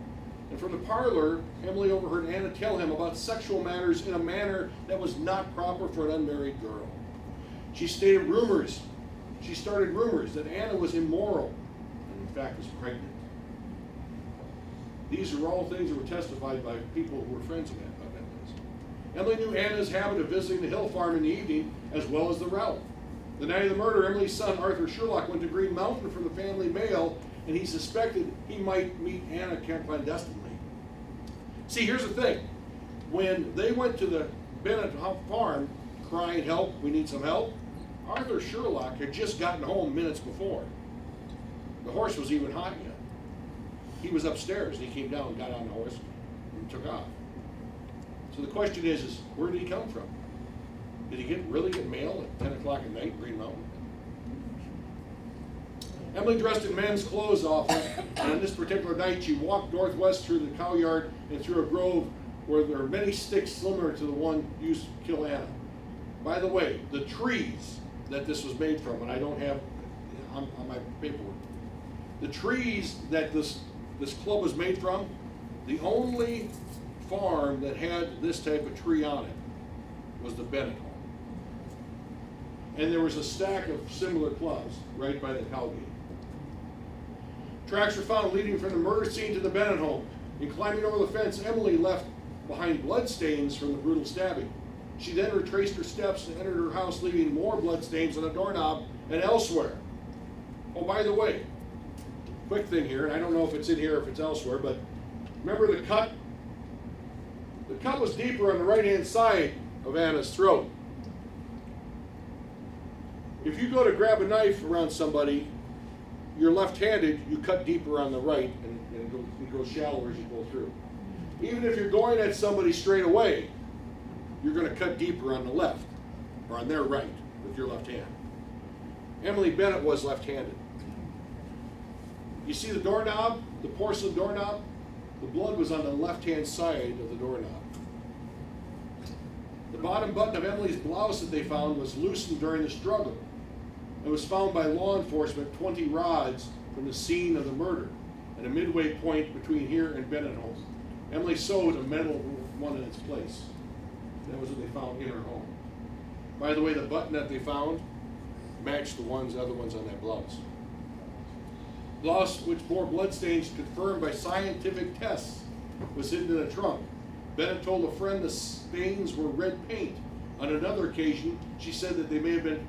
And from the parlor, Emily overheard Anna tell him about sexual matters in a manner that was not proper for an unmarried girl. She started rumors that Anna was immoral and in fact was pregnant. These are all things that were testified by people who were friends of Emily. Emily knew Anna's habit of visiting the Hill Farm in the evening as well as the route. The night of the murder, Emily's son, Arthur Sherlock, went to Green Mountain for the family mail, and he suspected he might meet Anna clandestinely. See, here's the thing. When they went to the Bennett farm crying, "Help, we need some help," Arthur Sherlock had just gotten home minutes before. The horse was even hot yet. He was upstairs, and he came down, got on the horse, and took off. So the question is where did he come from? Did he really get mail at 10 o'clock at night in Green Mountain? Emily dressed in men's clothes often, and on this particular night she walked northwest through the cow yard and through a grove where there are many sticks similar to the one used to kill Anna. By the way, the trees that this was made from, and I don't have on my paperwork, the trees that this club was made from, the only farm that had this type of tree on it was the Bennett home. And there was a stack of similar clubs right by the cow gate. Tracks were found leading from the murder scene to the Bennett home. In climbing over the fence, Emily left behind bloodstains from the brutal stabbing. She then retraced her steps and entered her house, leaving more bloodstains on the doorknob and elsewhere. Oh, by the way, quick thing here, and I don't know if it's in here or if it's elsewhere, but remember the cut? The cut was deeper on the right-hand side of Anna's throat. If you go to grab a knife around somebody, you're left-handed, you cut deeper on the right, and it goes shallower as you go through. Even if you're going at somebody straight away, you're going to cut deeper on the left, or on their right, with your left hand. Emily Bennett was left-handed. You see the doorknob, the porcelain doorknob? The blood was on the left-hand side of the doorknob. The bottom button of Emily's blouse that they found was loosened during the struggle. It was found by law enforcement 20 rods from the scene of the murder, at a midway point between here and Bennett home. Emily sewed a metal one in its place. That was what they found in her home. By the way, the button that they found matched the other ones on that blouse. Blouse, which bore bloodstains confirmed by scientific tests, was hidden in a trunk. Bennett told a friend the stains were red paint. On another occasion, she said that they may have been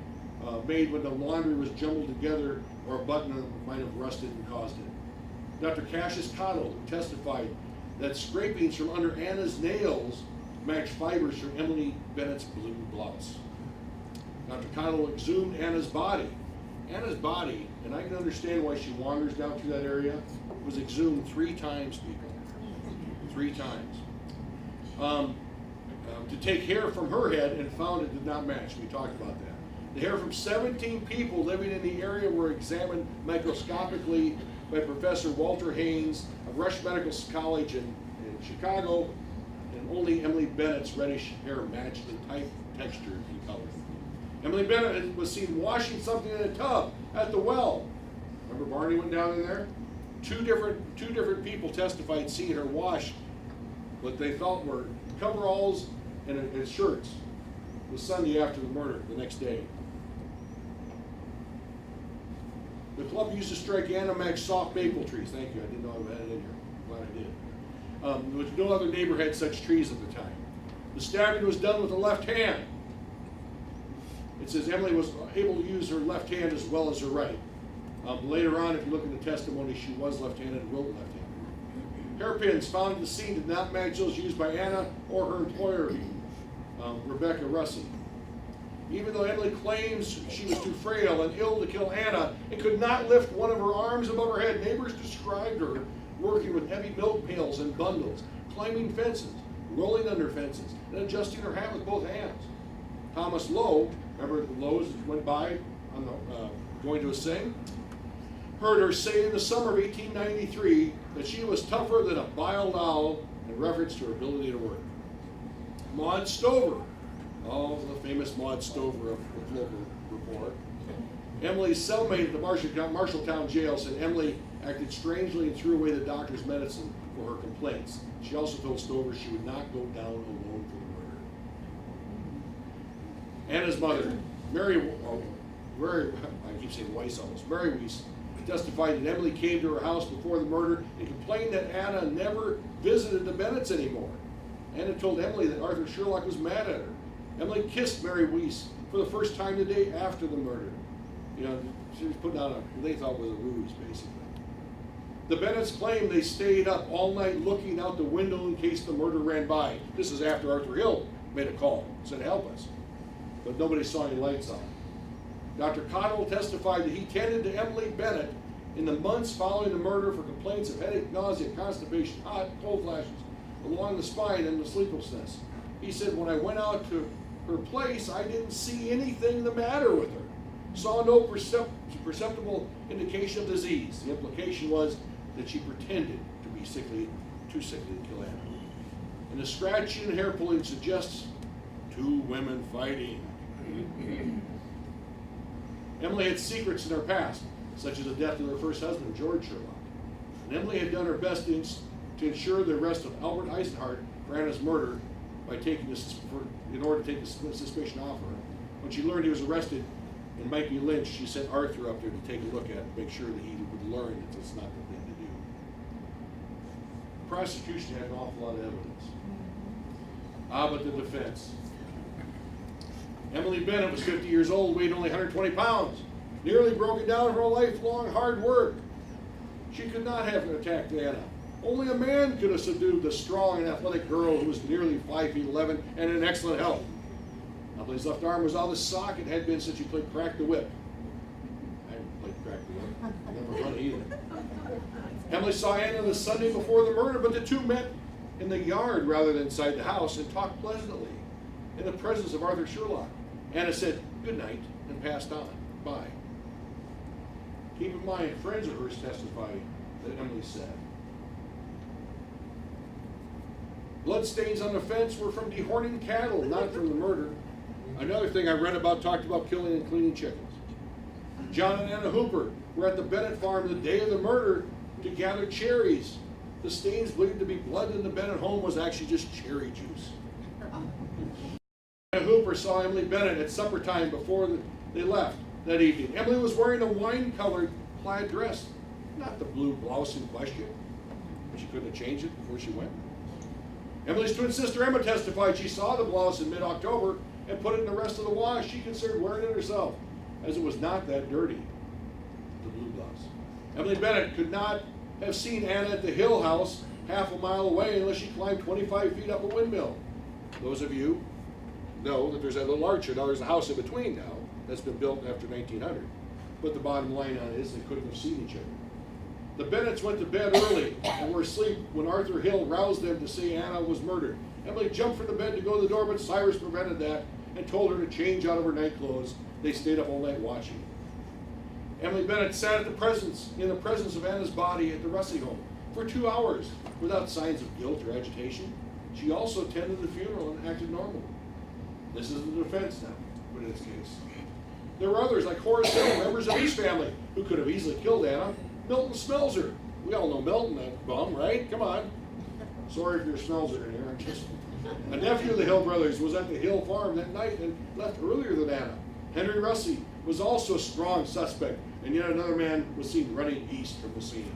made when the laundry was jumbled together, or a button might have rusted and caused it. Dr. Cassius Cottle testified that scrapings from under Anna's nails matched fibers from Emily Bennett's blue blouse. Dr. Cottle exhumed Anna's body. Anna's body, and I can understand why she wanders down through that area, was exhumed 3 times, people. 3 times. To take hair from her head and found it did not match. We talked about that. The hair from 17 people living in the area were examined microscopically by Professor Walter Haynes of Rush Medical College in Chicago, and only Emily Bennett's reddish hair matched the type, texture, and color. Emily Bennett was seen washing something in a tub at the well. Remember Barney went down in there? Two different people testified seeing her wash what they thought were coveralls and shirts. It was Sunday after the murder, the next day. The club used to strike Animax soft maple trees. Thank you, I didn't know I had it in here. Glad I did. Which no other neighbor had such trees at the time. The stabbing was done with the left hand. It says Emily was able to use her left hand as well as her right. Later on, if you look at the testimony, she was left-handed and wrote left-handed. Hairpins found at the scene did not match those used by Anna or her employer, Rebecca Russey. Even though Emily claims she was too frail and ill to kill Anna and could not lift one of her arms above her head, neighbors described her working with heavy milk pails and bundles, climbing fences, rolling under fences, and adjusting her hat with both hands. Thomas Lowe, remember the Lowes went by on the, going to a sing? Heard her say in the summer of 1893 that she was tougher than a biled owl in reference to her ability to work. Maud Stover, the famous Maud Stover of the local report. Emily's cellmate at the Marshalltown jail said Emily acted strangely and threw away the doctor's medicine for her complaints. She also told Stover she would not go down alone for the murder. Anna's mother, I keep saying Wiess almost, Mary Wiess, testified that Emily came to her house before the murder and complained that Anna never visited the Bennetts anymore. Anna told Emily that Arthur Sherlock was mad at her. Emily kissed Mary Wiess for the first time the day after the murder. You know, she was putting on what they thought was a ruse, basically. The Bennetts claimed they stayed up all night looking out the window in case the murder ran by. This is after Arthur Hill made a call, said help us. But nobody saw any lights on. Dr. Cottle testified that he tended to Emily Bennett in the months following the murder for complaints of headache, nausea, constipation, hot, cold flashes along the spine and the sleeplessness. He said, when I went out to her place, I didn't see anything the matter with her. Saw no perceptible indication of disease. The implication was that she pretended to be too sickly to kill Anna. And the scratching and hair pulling suggests two women fighting. Emily had secrets in her past, such as the death of her first husband, George Sherlock. And Emily had done her best to ensure the arrest of Albert Eisenhart for Anna's murder in order to take the suspicion off her. When she learned he was arrested and might be lynched, she sent Arthur up there to take a look at it, make sure that he would learn that it's not the thing to do. The prosecution had an awful lot of evidence. But the defense. Emily Bennett was 50 years old, weighed only 120 pounds, nearly broken down from her lifelong hard work. She could not have attacked Anna. Only a man could have subdued the strong and athletic girl who was nearly 5 feet 11 and in excellent health. Emily's left arm was out of the socket, had been since she played crack the whip. I haven't played crack the whip. I never run either. Emily saw Anna the Sunday before the murder, but the two met in the yard rather than inside the house and talked pleasantly in the presence of Arthur Sherlock. Anna said, "Good night," and passed on. Bye. Keep in mind, friends of hers testified that Emily said. Bloodstains on the fence were from dehorning cattle, not from the murder. Another thing I read about talked about killing and cleaning chickens. John and Anna Hooper were at the Bennett farm the day of the murder to gather cherries. The stains believed to be blood in the Bennett home was actually just cherry juice. Anna Hooper saw Emily Bennett at supper time before they left that evening. Emily was wearing a wine-colored plaid dress, not the blue blouse in question. She couldn't have changed it before she went. Emily's twin sister Emma testified she saw the blouse in mid-October and put it in the rest of the wash. She considered wearing it herself, as it was not that dirty, the blue blouse. Emily Bennett could not have seen Anna at the Hill house half a mile away unless she climbed 25 feet up a windmill. Those of you know that there's that little archer. Now there's a house in between now that's been built after 1900. But the bottom line on it is they couldn't have seen each other. The Bennetts went to bed early and were asleep when Arthur Hill roused them to say Anna was murdered. Emily jumped from the bed to go to the door, but Cyrus prevented that and told her to change out of her night clothes. They stayed up all night watching. Emily Bennett sat in the presence of Anna's body at the Russey home for 2 hours without signs of guilt or agitation. She also attended the funeral and acted normal. This is the defense now. but in this case. There were others like Horace Hill, members of his family, who could have easily killed Anna. Milton Smelser. We all know Milton, that bum, right? Come on. Sorry if you're a Smelser in here. A nephew of the Hill brothers was at the Hill farm that night and left earlier than Anna. Henry Russey was also a strong suspect, and yet another man was seen running east from the scene.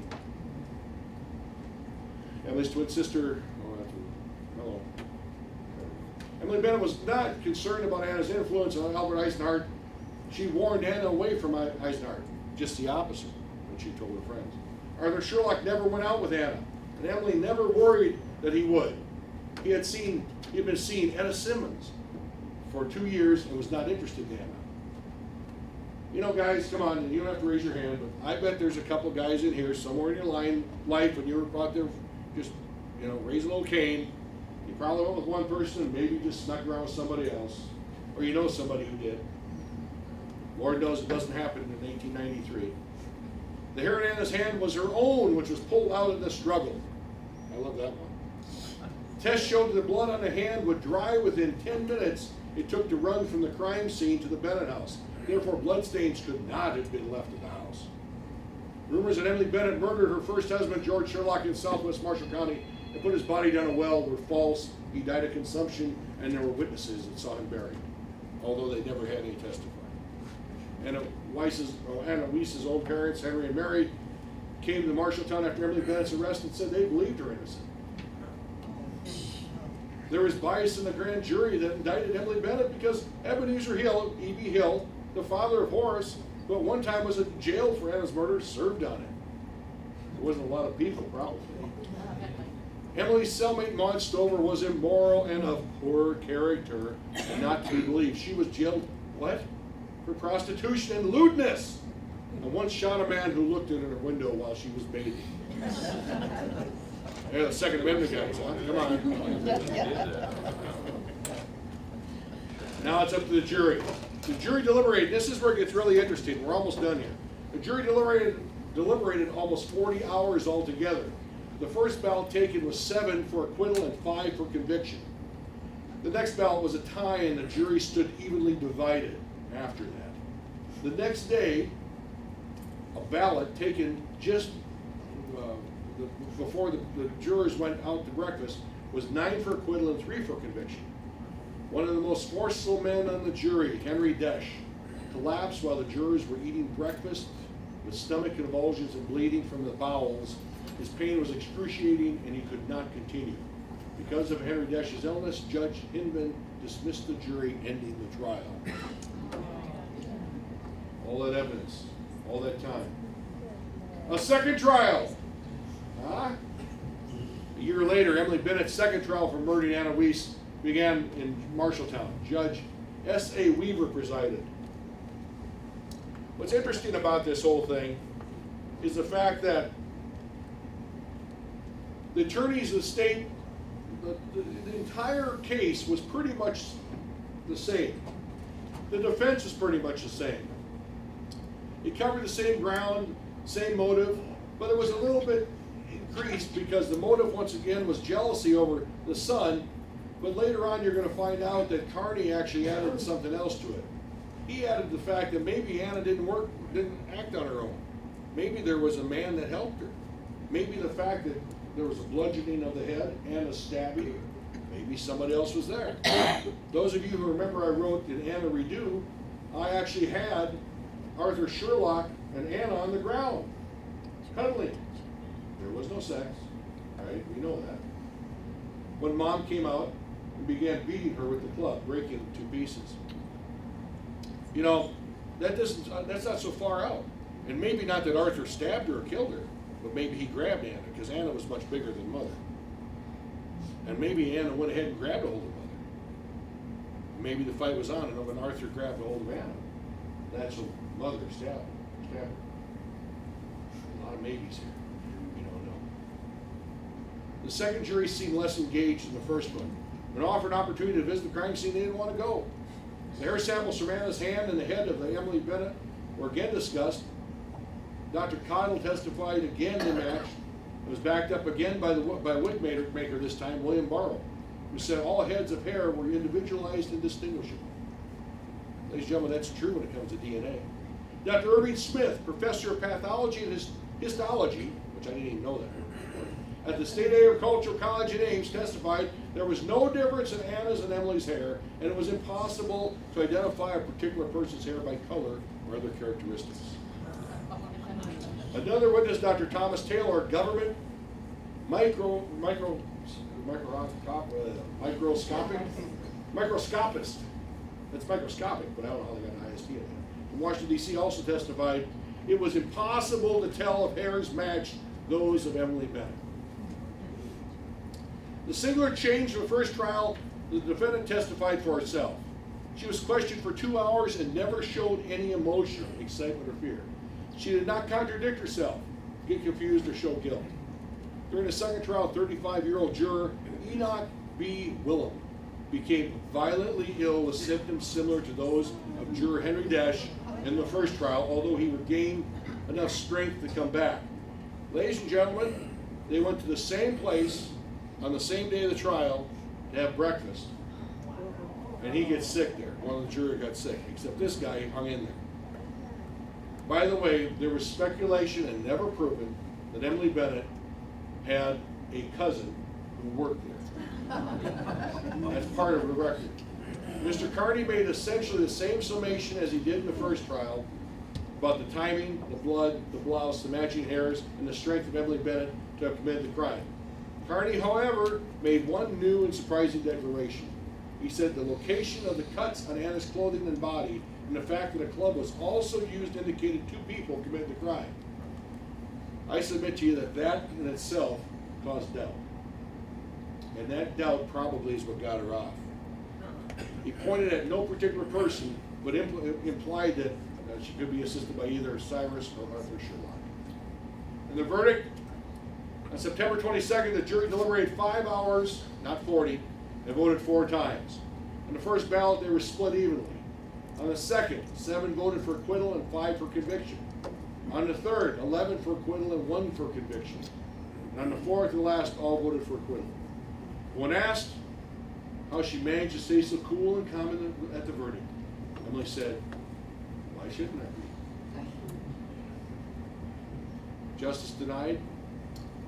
Emily's twin sister, hello. Emily Bennett was not concerned about Anna's influence on Albert Eisenhart. She warned Anna away from Eisenhart, just the opposite, when she told her friends. Arthur Sherlock never went out with Anna, and Emily never worried that he would. He had been seeing Etta Simmons for 2 years and was not interested in Anna. You know, guys, come on, you don't have to raise your hand, but I bet there's a couple guys in here somewhere in your life when you were out there just, raising a little cane. You probably went with one person and maybe just snuck around with somebody else, or you know somebody who did. Lord knows it doesn't happen in 1893. The hair in Anna's hand was her own, which was pulled out in the struggle. I love that one. Tests showed that the blood on the hand would dry within 10 minutes it took to run from the crime scene to the Bennett house. Therefore, bloodstains could not have been left in the house. Rumors that Emily Bennett murdered her first husband, George Sherlock, in southwest Marshall County and put his body down a well were false. He died of consumption, and there were witnesses that saw him buried, although they never had any testify. Anna Wiess's own parents, Henry and Mary, came to Marshalltown after Emily Bennett's arrest and said they believed her innocent. There was bias in the grand jury that indicted Emily Bennett because Ebenezer Hill, E.B. Hill, the father of Horace, who at one time was in jail for Anna's murder, served on it. There wasn't a lot of people, probably. Emily's cellmate, Maud Stover, was immoral and of poor character and not to be believed. She was jailed, what? For prostitution and lewdness, and once shot a man who looked in her window while she was bathing. Yeah, the Second Amendment guys, huh? Come on. Now it's up to the jury. The jury deliberated. This is where it gets really interesting. We're almost done here. The jury deliberated almost 40 hours altogether. The first ballot taken was 7 for acquittal and 5 for conviction. The next ballot was a tie, and the jury stood evenly divided after that. The next day, a ballot taken just before the jurors went out to breakfast was 9 for acquittal and 3 for conviction. One of the most forceful men on the jury, Henry Desch, collapsed while the jurors were eating breakfast with stomach convulsions and bleeding from the bowels. His pain was excruciating and he could not continue. Because of Henry Desch's illness, Judge Hinman dismissed the jury, ending the trial. All that evidence, all that time. A second trial. A year later, Emily Bennett's second trial for murdering Anna Wiess began in Marshalltown. Judge S.A. Weaver presided. What's interesting about this whole thing is the fact that the attorneys of the state, the entire case was pretty much the same. The defense was pretty much the same. It covered the same ground, same motive, but it was a little bit increased because the motive once again was jealousy over the son, but later on you're going to find out that Carney actually added something else to it. He added the fact that maybe Anna didn't act on her own. Maybe there was a man that helped her. Maybe the fact that there was a bludgeoning of the head and a stabbing, maybe somebody else was there. Those of you who remember I wrote in Anna Redo, I actually had Arthur Sherlock and Anna on the ground, cuddling. There was no sex, right? We know that. When Mom came out and began beating her with the club, breaking it in 2 pieces. You know, that's not so far out. And maybe not that Arthur stabbed her or killed her, but maybe he grabbed Anna, because Anna was much bigger than Mother. And maybe Anna went ahead and grabbed a hold of Mother. Maybe the fight was on, and when Arthur grabbed a hold of Anna, that's when Mother stabbed her. A lot of maybes here. We don't know. The second jury seemed less engaged than the first one. When offered an opportunity to visit the crime scene, they didn't want to go. The hair samples from Anna's hand and the head of Emily Bennett were again discussed. Dr. Cottle testified again to match. It was backed up again by wig maker this time, William Barrow, who said all heads of hair were individualized and distinguishable. Ladies and gentlemen, that's true when it comes to DNA. Dr. Irving Smith, professor of pathology and histology, which I didn't even know that, at the State Agricultural College in Ames, testified there was no difference in Anna's and Emily's hair, and it was impossible to identify a particular person's hair by color or other characteristics. Another witness, Dr. Thomas Taylor, government microscopist. That's microscopic, but I don't know how they got an IST in it. From Washington, D.C. also testified it was impossible to tell if hairs matched those of Emily Bennett. The singular change from the first trial, the defendant testified for herself. She was questioned for 2 hours and never showed any emotion, excitement, or fear. She did not contradict herself, get confused, or show guilt. During the second trial, 35-year-old juror Enoch B. Willem became violently ill with symptoms similar to those of juror Henry Desch in the first trial, although he would gain enough strength to come back. Ladies and gentlemen, they went to the same place on the same day of the trial to have breakfast, and he gets sick there. One of the jurors got sick, except this guy hung in there. By the way, there was speculation and never proven that Emily Bennett had a cousin who worked there. That's part of the record. Mr. Carney made essentially the same summation as he did in the first trial about the timing, the blood, the blouse, the matching hairs, and the strength of Emily Bennett to have committed the crime. Carney, however, made one new and surprising declaration. He said the location of the cuts on Anna's clothing and body and the fact that a club was also used indicated 2 people committed the crime. I submit to you that that in itself caused doubt. And that doubt probably is what got her off. He pointed at no particular person, but implied that she could be assisted by either Cyrus or Arthur Sherlock. And the verdict, on September 22nd, the jury deliberated 5 hours, not 40, and voted 4 times. On the first ballot, they were split evenly. On the second, 7 voted for acquittal and 5 for conviction. On the third, 11 for acquittal and 1 for conviction. And on the fourth and last, all voted for acquittal. When asked how she managed to stay so cool and calm at the verdict, Emily said, "Why shouldn't I be?" Justice denied.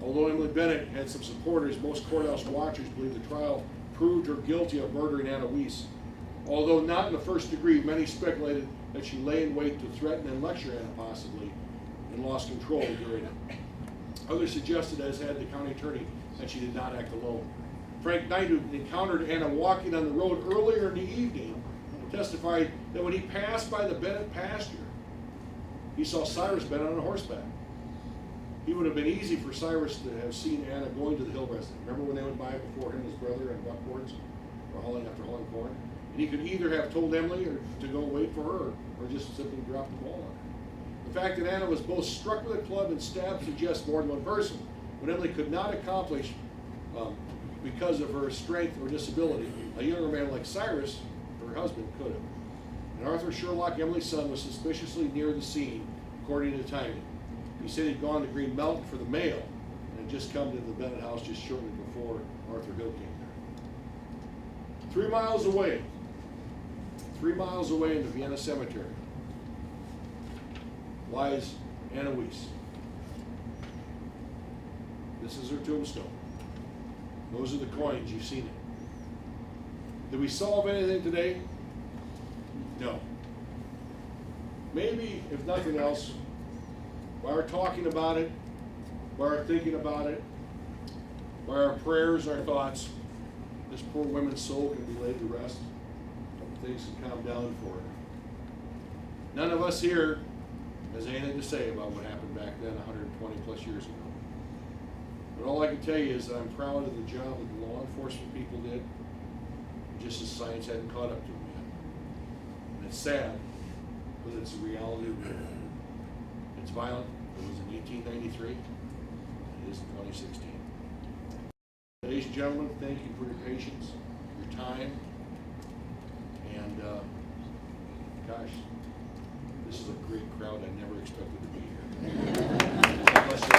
Although Emily Bennett had some supporters, most courthouse watchers believe the trial proved her guilty of murdering Anna Wiess. Although not in the first degree, many speculated that she lay in wait to threaten and lecture Anna possibly and lost control during it. Others suggested, as had the county attorney, that she did not act alone. Frank Knight, who encountered Anna walking on the road earlier in the evening, testified that when he passed by the Bennett pasture, he saw Cyrus Bennett on a horseback. It would have been easy for Cyrus to have seen Anna going to the Hill residence. Remember when they went by before him and his brother and buckboards were hauling corn? And he could either have told Emily or to go wait for her or just simply drop the ball on her. The fact that Anna was both struck with a club and stabbed suggests more than one person. What Emily could not accomplish because of her strength or disability, a younger man like Cyrus, her husband, could have. And Arthur Sherlock, Emily's son, was suspiciously near the scene, according to timing. He said he'd gone to Green Mountain for the mail and had just come to the Bennett house just shortly before Arthur Hill came there. 3 miles away in the Vienna Cemetery, lies Anna Wiess. This is her tombstone. Those are the coins, you've seen it. Did we solve anything today? No. Maybe, if nothing else, by our talking about it, by our thinking about it, by our prayers, our thoughts, this poor woman's soul can be laid to rest. Things can calm down for her. None of us here has anything to say about what happened back then 120 plus years ago. But all I can tell you is that I'm proud of the job that the law enforcement people did, just as science hadn't caught up to them yet. And it's sad, but it's a reality of it. It's violent. It was in 1893. It is in 2016. Ladies and gentlemen, thank you for your patience, your time, and gosh, this is a great crowd. I never expected to be here. God bless you.